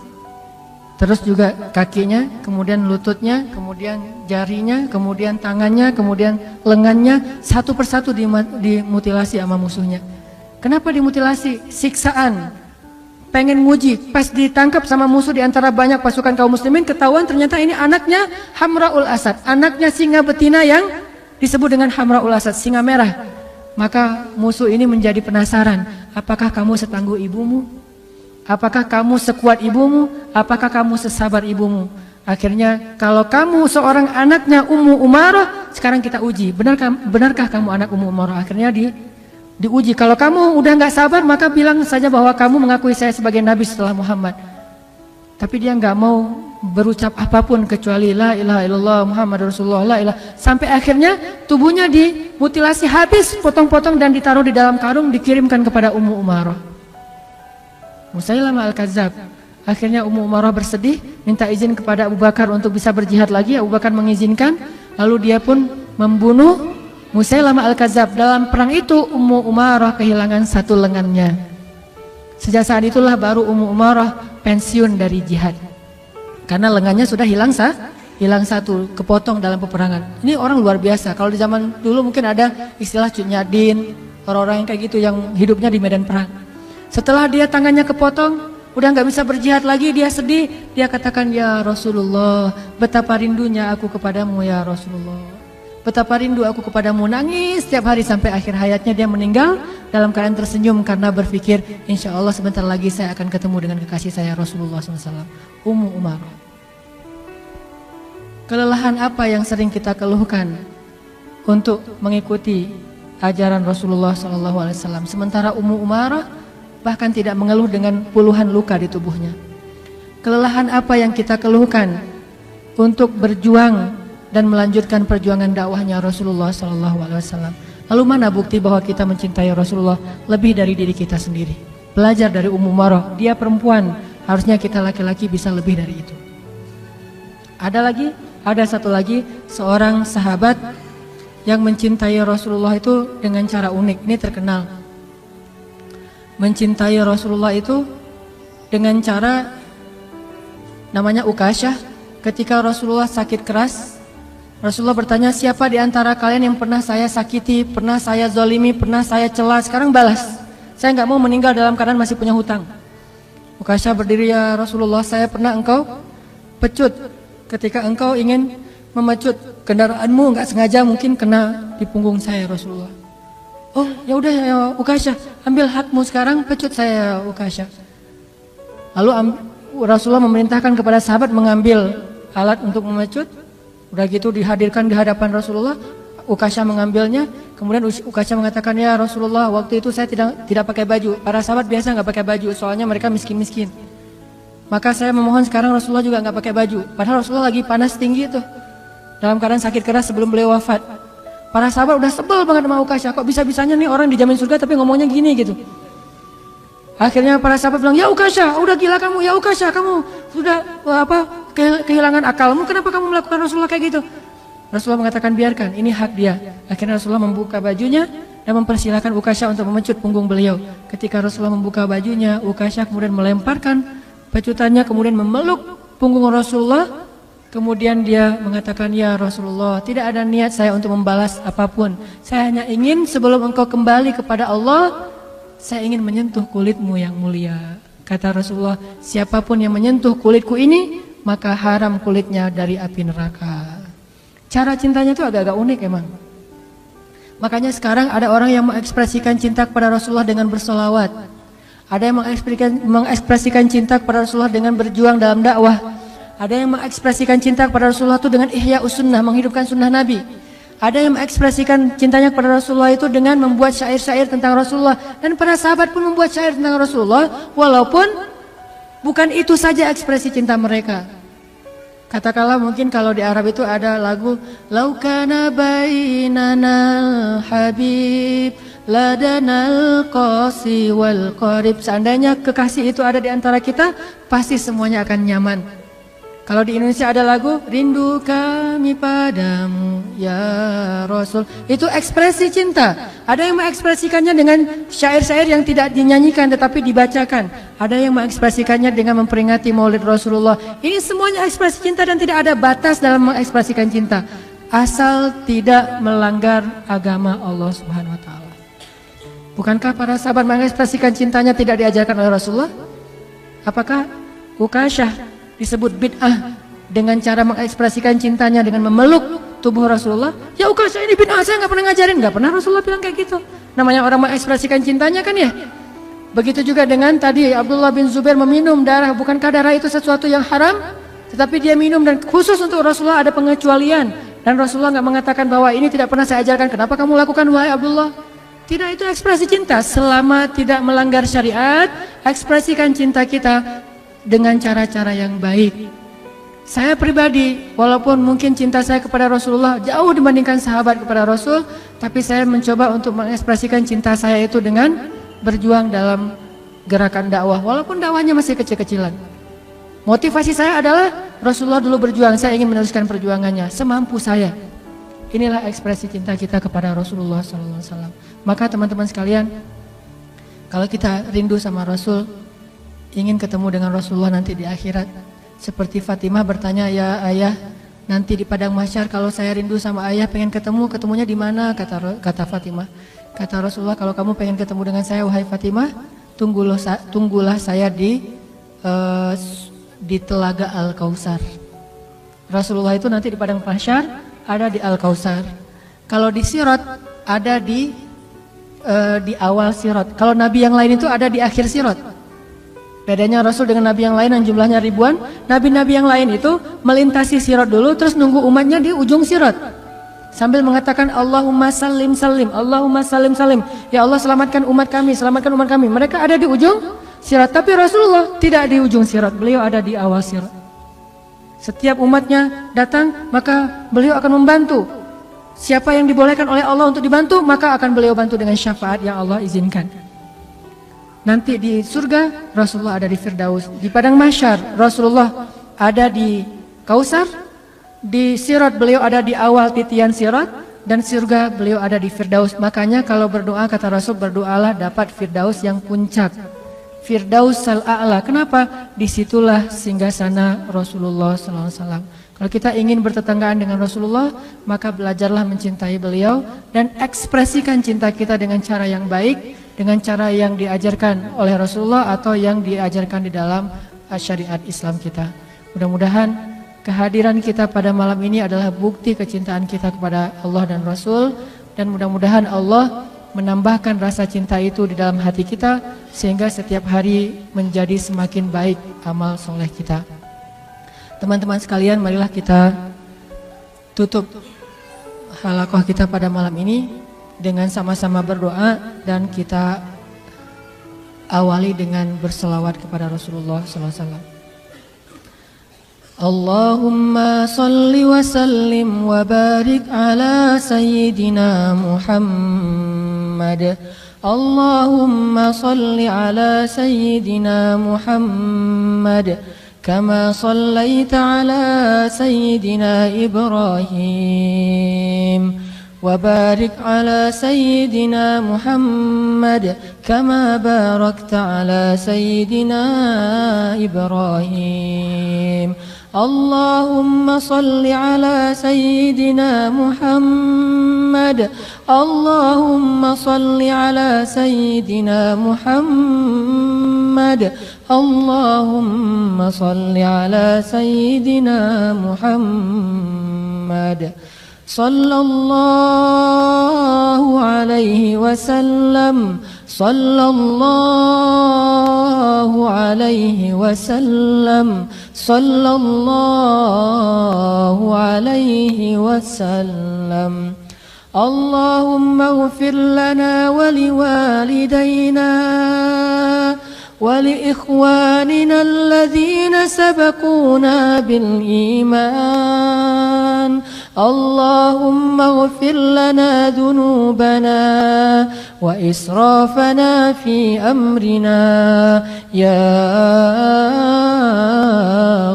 terus juga kakinya, kemudian lututnya, kemudian jarinya, kemudian tangannya, kemudian lengannya, satu persatu dimutilasi sama musuhnya. Kenapa dimutilasi? Siksaan, pengen nguji, pas ditangkap sama musuh di antara banyak pasukan kaum muslimin, ketahuan ternyata ini anaknya Hamraul Asad, anaknya singa betina yang disebut dengan Hamraul Asad, singa merah. Maka musuh ini menjadi penasaran, apakah kamu setangguh ibumu? Apakah kamu sekuat ibumu? Apakah kamu sesabar ibumu? Akhirnya kalau kamu seorang anaknya Ummu Umarah, sekarang kita uji, benarkah kamu anak Ummu Umarah? Akhirnya diuji. Kalau kamu udah nggak sabar, maka bilang saja bahwa kamu mengakui saya sebagai nabi setelah Muhammad. Tapi dia nggak mau berucap apapun kecuali la ilaha illallah Muhammad Rasulullah, la ilaha. Sampai akhirnya tubuhnya dimutilasi habis, potong-potong dan ditaruh di dalam karung, dikirimkan kepada Ummu Umarah. Musailamah Al-Kadzab. Akhirnya Ummu Umarah bersedih, minta izin kepada Abu Bakar untuk bisa berjihad lagi. Abu Bakar mengizinkan, lalu dia pun membunuh Musailamah Al-Kadzab. Dalam perang itu Ummu Umarah kehilangan satu lengannya. Sejak saat itulah baru Ummu Umarah pensiun dari jihad, karena lengannya sudah hilang satu, kepotong dalam peperangan. Ini orang luar biasa. Kalau di zaman dulu mungkin ada istilah cunyadin, orang-orang yang kayak gitu yang hidupnya di medan perang. Setelah dia tangannya kepotong, udah nggak bisa berjihad lagi, dia sedih. Dia katakan, ya Rasulullah, betapa rindunya aku kepadamu ya Rasulullah. Betapa rindu aku kepadamu. Nangis setiap hari sampai akhir hayatnya. Dia meninggal dalam keadaan tersenyum karena berpikir, insya Allah sebentar lagi saya akan ketemu dengan kekasih saya Rasulullah SAW, Ummu Umarah. Kelelahan apa yang sering kita keluhkan untuk mengikuti ajaran Rasulullah SAW, sementara Ummu Umarah bahkan tidak mengeluh dengan puluhan luka di tubuhnya. Kelelahan apa yang kita keluhkan untuk berjuang dan melanjutkan perjuangan dakwahnya Rasulullah SAW. Lalu mana bukti bahwa kita mencintai Rasulullah lebih dari diri kita sendiri? Belajar dari Ummu Umarah, dia perempuan, harusnya kita laki-laki bisa lebih dari itu. Ada satu lagi, seorang sahabat yang mencintai Rasulullah itu dengan cara unik. Ini terkenal. Mencintai Rasulullah itu dengan cara namanya Ukasyah. Ketika Rasulullah sakit keras, Rasulullah bertanya, siapa di antara kalian yang pernah saya sakiti, pernah saya zolimi, pernah saya cela, sekarang balas. Saya nggak mau meninggal dalam keadaan masih punya hutang. Ukasyah berdiri, ya Rasulullah, saya pernah engkau pecut ketika engkau ingin memecut kendaraanmu, nggak sengaja mungkin kena di punggung saya Rasulullah. Oh ya udah ya Ukasyah, ambil hakmu sekarang, pecut saya Ukasyah. Lalu Rasulullah memerintahkan kepada sahabat mengambil alat untuk memecut. Udah gitu dihadirkan di hadapan Rasulullah. Ukasyah mengambilnya. Kemudian Ukasyah mengatakan, ya Rasulullah, waktu itu saya tidak pakai baju. Para sahabat biasa nggak pakai baju, soalnya mereka miskin-miskin. Maka saya memohon sekarang Rasulullah juga nggak pakai baju. Padahal Rasulullah lagi panas tinggi itu, dalam keadaan sakit keras sebelum beliau wafat. Para sahabat udah sebel banget sama Ukasyah. Kok bisa-bisanya nih orang dijamin surga tapi ngomongnya gini gitu. Akhirnya para sahabat bilang, ya Ukasyah, udah gila kamu, ya Ukasyah, kamu sudah kehilangan akalmu, kenapa kamu melakukan Rasulullah kayak gitu? Rasulullah mengatakan, biarkan, ini hak dia. Akhirnya Rasulullah membuka bajunya dan mempersilahkan Ukasyah untuk memecut punggung beliau. Ketika Rasulullah membuka bajunya, Ukasyah kemudian melemparkan pecutannya, kemudian memeluk punggung Rasulullah. Kemudian dia mengatakan, ya Rasulullah, tidak ada niat saya untuk membalas apapun. Saya hanya ingin sebelum engkau kembali kepada Allah, saya ingin menyentuh kulitmu yang mulia. Kata Rasulullah, siapapun yang menyentuh kulitku ini, maka haram kulitnya dari api neraka. Cara cintanya itu agak-agak unik emang. Makanya sekarang ada orang yang mengekspresikan cinta kepada Rasulullah dengan bersolawat. Ada yang mengekspresikan cinta kepada Rasulullah dengan berjuang dalam dakwah. Ada yang mengekspresikan cinta kepada Rasulullah itu dengan ihya sunnah, menghidupkan sunnah Nabi. Ada yang mengekspresikan cintanya kepada Rasulullah itu dengan membuat syair-syair tentang Rasulullah. Dan para sahabat pun membuat syair tentang Rasulullah, walaupun bukan itu saja ekspresi cinta mereka. Katakanlah mungkin kalau di Arab itu ada lagu Laukana bainanal habib ladanal qasi wal qarib. Seandainya kekasih itu ada di antara kita, pasti semuanya akan nyaman. Kalau di Indonesia ada lagu Rindu kami padamu ya Rasul. Itu ekspresi cinta. Ada yang mengekspresikannya dengan syair-syair yang tidak dinyanyikan tetapi dibacakan. Ada yang mengekspresikannya dengan memperingati Maulid Rasulullah. Ini semuanya ekspresi cinta dan tidak ada batas dalam mengekspresikan cinta. Asal tidak melanggar agama Allah Subhanahu wa taala. Bukankah para sahabat mengekspresikan cintanya tidak diajarkan oleh Rasulullah? Apakah Ukasyah disebut bid'ah dengan cara mengekspresikan cintanya dengan memeluk tubuh Rasulullah? Ya Ukasyah ini bid'ah, saya nggak pernah ngajarin. Nggak pernah Rasulullah bilang kayak gitu. Namanya orang mengekspresikan cintanya kan ya. Begitu juga dengan tadi Abdullah bin Zubair meminum darah. Bukankah darah itu sesuatu yang haram? Tetapi dia minum dan khusus untuk Rasulullah ada pengecualian. Dan Rasulullah nggak mengatakan bahwa ini tidak pernah saya ajarkan. Kenapa kamu lakukan wahai Abdullah? Tidak, itu ekspresi cinta. Selama tidak melanggar syariat, ekspresikan cinta kita dengan cara-cara yang baik. Saya pribadi, walaupun mungkin cinta saya kepada Rasulullah jauh dibandingkan sahabat kepada Rasul, tapi saya mencoba untuk mengekspresikan cinta saya itu dengan berjuang dalam gerakan dakwah, walaupun dakwahnya masih kecil-kecilan. Motivasi saya adalah Rasulullah dulu berjuang, saya ingin meneruskan perjuangannya semampu saya. Inilah ekspresi cinta kita kepada Rasulullah SAW. Maka teman-teman sekalian, kalau kita rindu sama Rasul, ingin ketemu dengan Rasulullah nanti di akhirat, seperti Fatimah bertanya, ya ayah, nanti di padang mahsyar kalau saya rindu sama ayah pengen ketemu, ketemunya di mana? Kata Fatimah. Kata Rasulullah, kalau kamu pengen ketemu dengan saya wahai Fatimah, tunggulah saya di telaga Al-Kautsar. Rasulullah itu nanti di padang mahsyar ada di Al-Kautsar. Kalau di Sirat ada di awal Sirat. Kalau nabi yang lain itu ada di akhir Sirat. Bedanya Rasul dengan nabi yang lain yang jumlahnya ribuan, nabi-nabi yang lain itu melintasi sirat dulu terus nunggu umatnya di ujung sirat sambil mengatakan Allahumma salim salim, Allahumma salim salim, ya Allah selamatkan umat kami, selamatkan umat kami. Mereka ada di ujung sirat, tapi Rasulullah tidak di ujung sirat, beliau ada di awal sirat. Setiap umatnya datang maka beliau akan membantu. Siapa yang dibolehkan oleh Allah untuk dibantu, maka akan beliau bantu dengan syafaat yang Allah izinkan. Nanti di surga Rasulullah ada di Firdaus. Di padang mahsyar Rasulullah ada di Kautsar. Di Sirat beliau ada di awal titian Sirat. Dan surga beliau ada di Firdaus. Makanya kalau berdoa kata Rasul, berdoalah dapat Firdaus yang puncak, Firdaus al-A'la. Kenapa? Disitulah singgasana Rasulullah SAW. Kalau kita ingin bertetanggaan dengan Rasulullah, maka belajarlah mencintai beliau dan ekspresikan cinta kita dengan cara yang baik, dengan cara yang diajarkan oleh Rasulullah atau yang diajarkan di dalam syariat Islam kita. Mudah-mudahan kehadiran kita pada malam ini adalah bukti kecintaan kita kepada Allah dan Rasul, dan mudah-mudahan Allah menambahkan rasa cinta itu di dalam hati kita sehingga setiap hari menjadi semakin baik amal soleh kita. Teman-teman sekalian, marilah kita tutup halaqah kita pada malam ini dengan sama-sama berdoa, dan kita awali dengan berselawat kepada Rasulullah SAW. Allahumma salli wa sallim wa barik ala sayyidina Muhammad. Allahumma salli ala sayyidina Muhammad kama sallaita ala sayyidina Ibrahim. وبارك على سيدنا محمد كما باركت على سيدنا إبراهيم. اللهم صل على سيدنا محمد. اللهم صل على سيدنا محمد. اللهم صل على سيدنا محمد. صلى الله عليه وسلم. صلى الله عليه وسلم. صلى الله عليه وسلم. اللهم اغفر لنا ولوالدينا ولإخواننا الذين سبقونا بالإيمان. اللهم اغفر لنا ذنوبنا وإسرافنا في أمرنا يا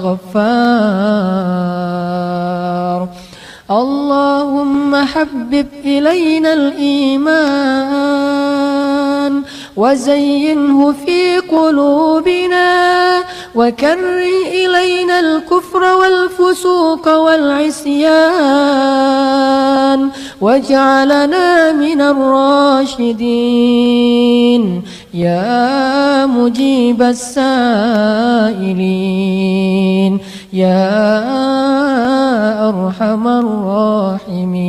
غفار. وزينه في قلوبنا وكره إلينا الكفر والفسوق والعصيان واجعلنا من الراشدين يا مجيب السائلين يا أرحم الراحمين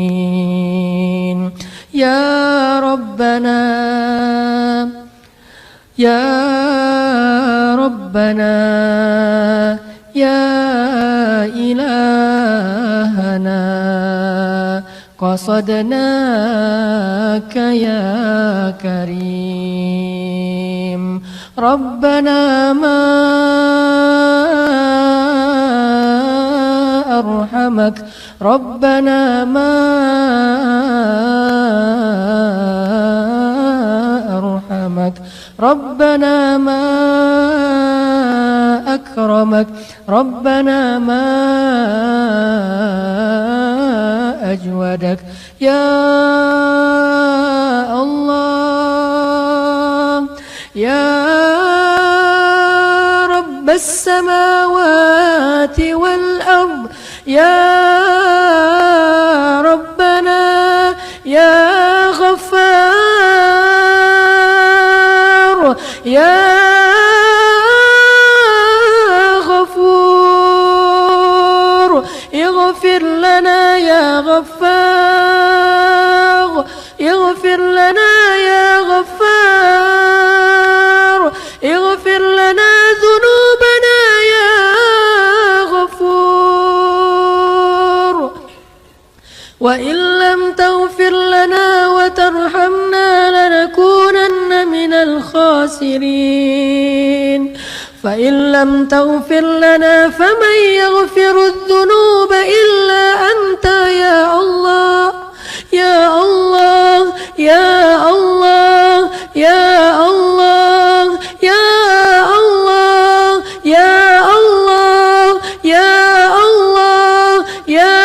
يا ربنا يا ربنا يا إلهنا قصدناك يا كريم ربنا ما أرحمك ربنا ما أرحمك ربنا ما أكرمك ربنا ما أجودك يا الله يا رب السماوات والأرض يا ربنا يا غفار يا غفور اغفر لنا يا غفار اغفر لنا يا غفار اغفر لنا ذنوبنا يا غفور وإن لم تغفر لنا وترحمنا لنكونن من الخاسرين فإن لم تغفر لنا فمن يغفر الذنوب إلا أنت يا الله يا الله يا الله يا الله يا الله يا الله يا الله يا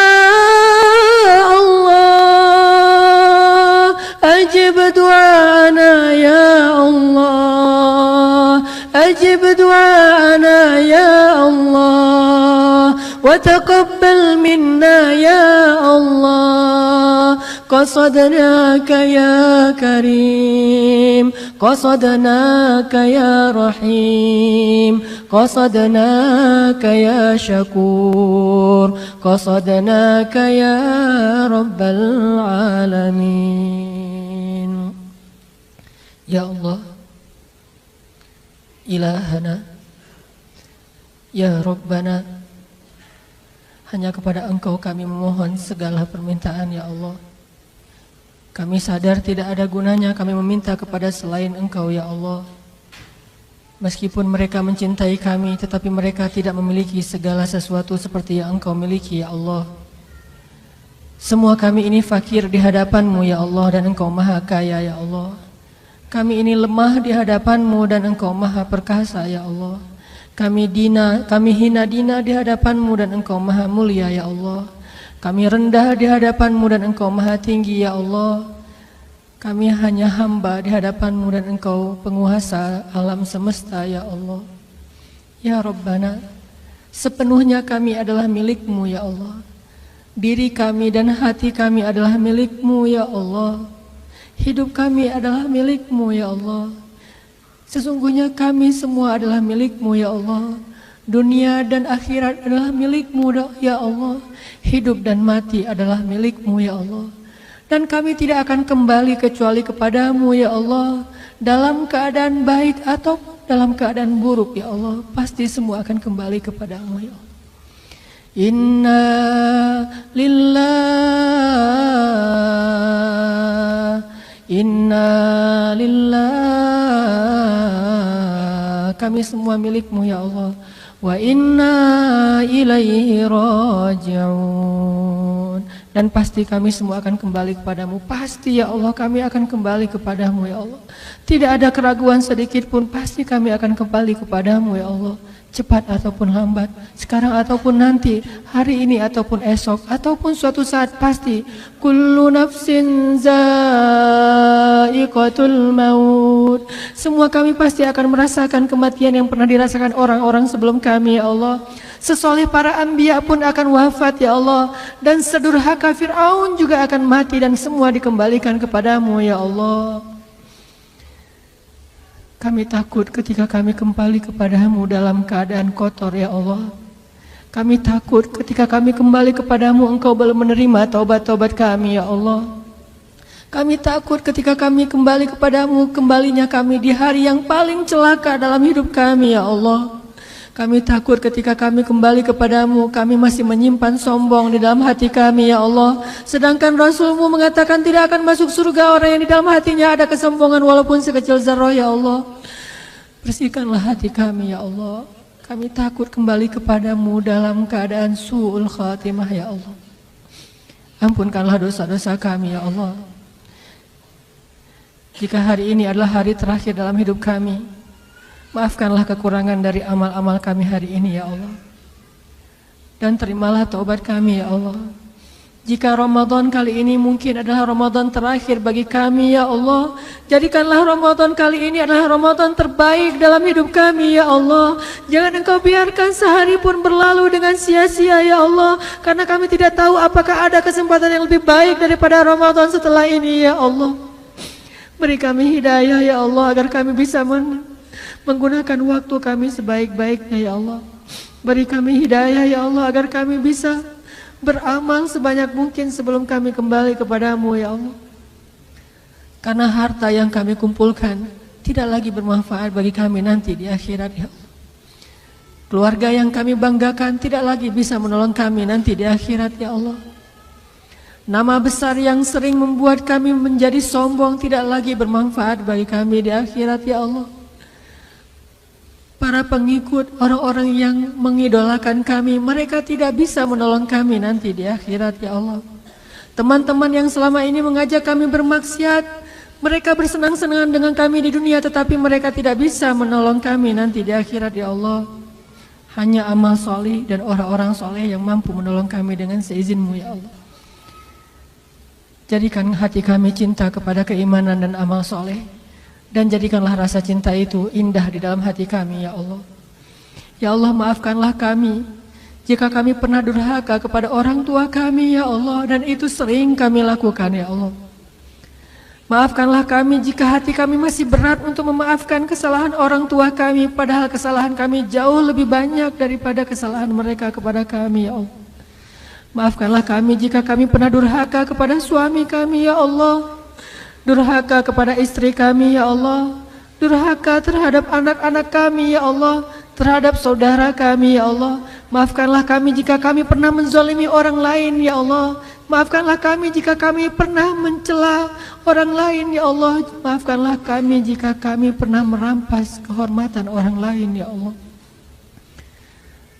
الله أجب دعانا يا الله أجب دعانا يا الله وتقبل منا يا الله قصدناك يا كريم قصدناك يا رحيم قصدناك يا شكور قصدناك يا رب العالمين يا الله إلهنا ya Rabbana, hanya kepada Engkau kami memohon segala permintaan ya Allah. Kami sadar tidak ada gunanya kami meminta kepada selain Engkau ya Allah. Meskipun mereka mencintai kami, tetapi mereka tidak memiliki segala sesuatu seperti yang Engkau miliki ya Allah. Semua kami ini fakir di hadapan-Mu ya Allah, dan Engkau maha kaya ya Allah. Kami ini lemah di hadapan-Mu dan Engkau maha perkasa ya Allah. Kami hina dina di hadapan-Mu dan Engkau maha mulia ya Allah. Kami rendah di hadapan-Mu dan Engkau maha tinggi ya Allah. Kami hanya hamba di hadapan-Mu dan Engkau penguasa alam semesta ya Allah. Ya Rabbana, sepenuhnya kami adalah milik-Mu ya Allah. Diri kami dan hati kami adalah milik-Mu ya Allah. Hidup kami adalah milik-Mu ya Allah. Sesungguhnya kami semua adalah milik-Mu ya Allah. Dunia dan akhirat adalah milik-Mu ya Allah. Hidup dan mati adalah milik-Mu ya Allah. Dan kami tidak akan kembali kecuali kepada-Mu ya Allah. Dalam keadaan baik atau dalam keadaan buruk ya Allah, pasti semua akan kembali kepada-Mu ya Allah. Inna lillah, kami semua milik-Mu ya Allah. Wa inna ilaihi raji'un, dan pasti kami semua akan kembali kepadamu. Pasti ya Allah, kami akan kembali kepadamu ya Allah. Tidak ada keraguan sedikit pun, pasti kami akan kembali kepadamu ya Allah. cepat ataupun lambat, sekarang ataupun nanti, hari ini ataupun esok, ataupun suatu saat pasti. Kullu nafsin za'iqatul maut. Semua kami pasti akan merasakan kematian yang pernah dirasakan orang-orang sebelum kami, ya Allah. Sesoleh para anbiya pun akan wafat, ya Allah. Dan sedurhaka Fir'aun juga akan mati dan semua dikembalikan kepadamu, ya Allah. Kami takut ketika kami kembali kepadamu dalam keadaan kotor, ya Allah. Kami takut ketika kami kembali kepadamu Engkau belum menerima taubat-taubat kami, ya Allah. Kami takut ketika kami kembali kepadamu, kembalinya kami di hari yang paling celaka dalam hidup kami, ya Allah. Kami takut ketika kami kembali kepadamu, kami masih menyimpan sombong di dalam hati kami, ya Allah. Sedangkan Rasulmu mengatakan tidak akan masuk surga orang yang di dalam hatinya ada kesombongan walaupun sekecil zarah, ya Allah. Bersihkanlah hati kami, ya Allah. Kami takut kembali kepadamu dalam keadaan su'ul khatimah, ya Allah. Ampunkanlah dosa-dosa kami, ya Allah. Jika hari ini adalah hari terakhir dalam hidup kami, maafkanlah kekurangan dari amal-amal kami hari ini, ya Allah. Dan terimalah taubat kami, ya Allah. Jika Ramadan kali ini mungkin adalah Ramadan terakhir bagi kami, ya Allah, jadikanlah Ramadan kali ini adalah Ramadan terbaik dalam hidup kami, ya Allah. Jangan Engkau biarkan sehari pun berlalu dengan sia-sia, ya Allah. Karena kami tidak tahu apakah ada kesempatan yang lebih baik daripada Ramadan setelah ini, ya Allah. Beri kami hidayah, ya Allah, agar kami bisa menggunakan waktu kami sebaik-baiknya, ya Allah. Beri kami hidayah, ya Allah, agar kami bisa beramal sebanyak mungkin sebelum kami kembali kepadamu, ya Allah. Karena harta yang kami kumpulkan tidak lagi bermanfaat bagi kami nanti di akhirat, ya Allah. Keluarga yang kami banggakan tidak lagi bisa menolong kami nanti di akhirat, ya Allah. Nama besar yang sering membuat kami menjadi sombong tidak lagi bermanfaat bagi kami di akhirat, ya Allah. Para pengikut orang-orang yang mengidolakan kami, mereka tidak bisa menolong kami nanti di akhirat, ya Allah. Teman-teman yang selama ini mengajak kami bermaksiat, mereka bersenang-senang dengan kami di dunia, tetapi mereka tidak bisa menolong kami nanti di akhirat, ya Allah. Hanya amal soleh dan orang-orang soleh yang mampu menolong kami dengan seizin-Mu, ya Allah. Jadikan hati kami cinta kepada keimanan dan amal soleh. Dan jadikanlah rasa cinta itu indah di dalam hati kami, ya Allah. Ya Allah, maafkanlah kami jika kami pernah durhaka kepada orang tua kami, ya Allah. Dan itu sering kami lakukan, ya Allah. Maafkanlah kami jika hati kami masih berat untuk memaafkan kesalahan orang tua kami, padahal kesalahan kami jauh lebih banyak daripada kesalahan mereka kepada kami, ya Allah. Maafkanlah kami jika kami pernah durhaka kepada suami kami, ya Allah. Durhaka kepada istri kami, ya Allah. Durhaka terhadap anak-anak kami, ya Allah. Terhadap saudara kami, ya Allah. Maafkanlah kami jika kami pernah menzalimi orang lain, ya Allah. Maafkanlah kami jika kami pernah mencela orang lain, ya Allah. Maafkanlah kami jika kami pernah merampas kehormatan orang lain, ya Allah.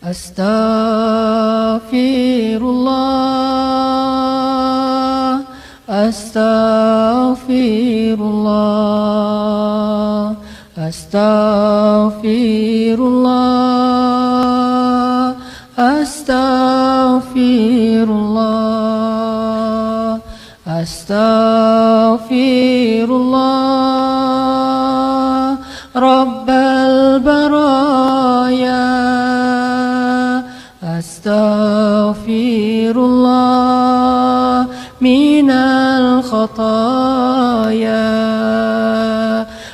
Astaghfirullah, astaghfirullah, astaghfirullah, astaghfirullah, astaghfirullah, Rabbal baraya, astaghfirullah minal khataya.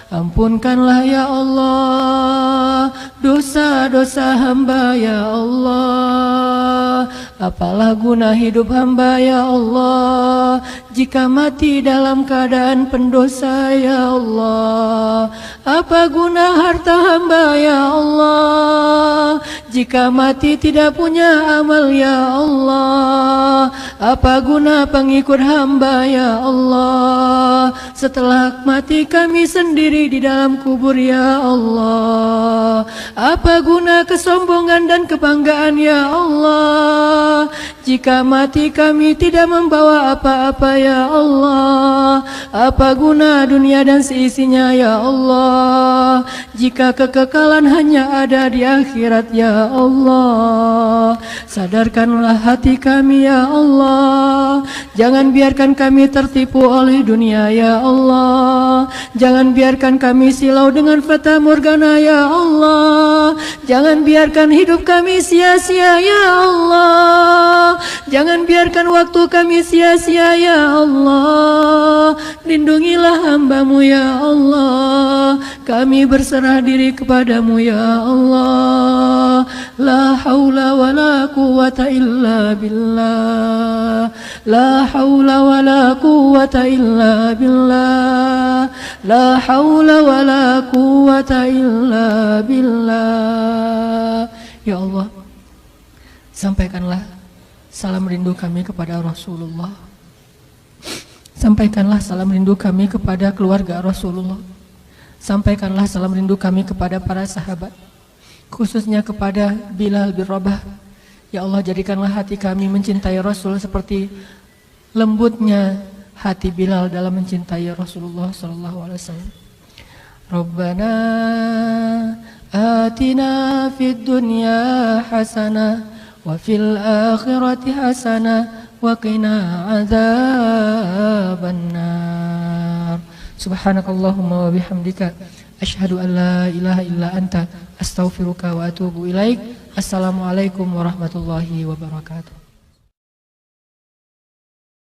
Ampunkanlah, ya Allah, dosa-dosa hamba, ya Allah. Apalah guna hidup hamba, ya Allah, jika mati dalam keadaan pendosa, ya Allah. Apa guna harta hamba, ya Allah, jika mati tidak punya amal, ya Allah. Apa guna pengikut hamba, ya Allah, setelah mati kami sendiri di dalam kubur, ya Allah. Apa guna kesombongan dan kebanggaan, ya Allah, Jika mati kami tidak membawa apa-apa ya Allah, apa guna dunia dan seisinya ya Allah, jika kekekalan hanya ada di akhirat ya Allah. Sadarkanlah hati kami ya Allah, jangan biarkan kami tertipu oleh dunia ya Allah, jangan biarkan kami silau dengan fata morgana ya Allah, jangan biarkan hidup kami sia-sia ya Allah, jangan biarkan waktu kami sia-sia ya Allah. Lindungilah hamba-Mu ya Allah, kami berserah diri kepadamu ya Allah. La haula wa la quwwata illa billah, la haula wa la quwwata illa billah, la haula wa la quwwata illa billah. Ya Allah, sampaikanlah salam rindu kami kepada Rasulullah, sampaikanlah salam rindu kami kepada keluarga Rasulullah, sampaikanlah salam rindu kami kepada para sahabat, khususnya kepada Bilal bin Rabah. Ya Allah, jadikanlah hati kami mencintai Rasul seperti lembutnya hati Bilal dalam mencintai Rasulullah sallallahu alaihi wasallam. Rabbana atina fid dunya hasanah wa fil akhirati hasanah wa qina adzabannar. Subhanakallahumma wa bihamdika asyhadu an la ilaha illa anta astaghfiruka wa atubu ilaik. Assalamualaikum warahmatullahi wabarakatuh.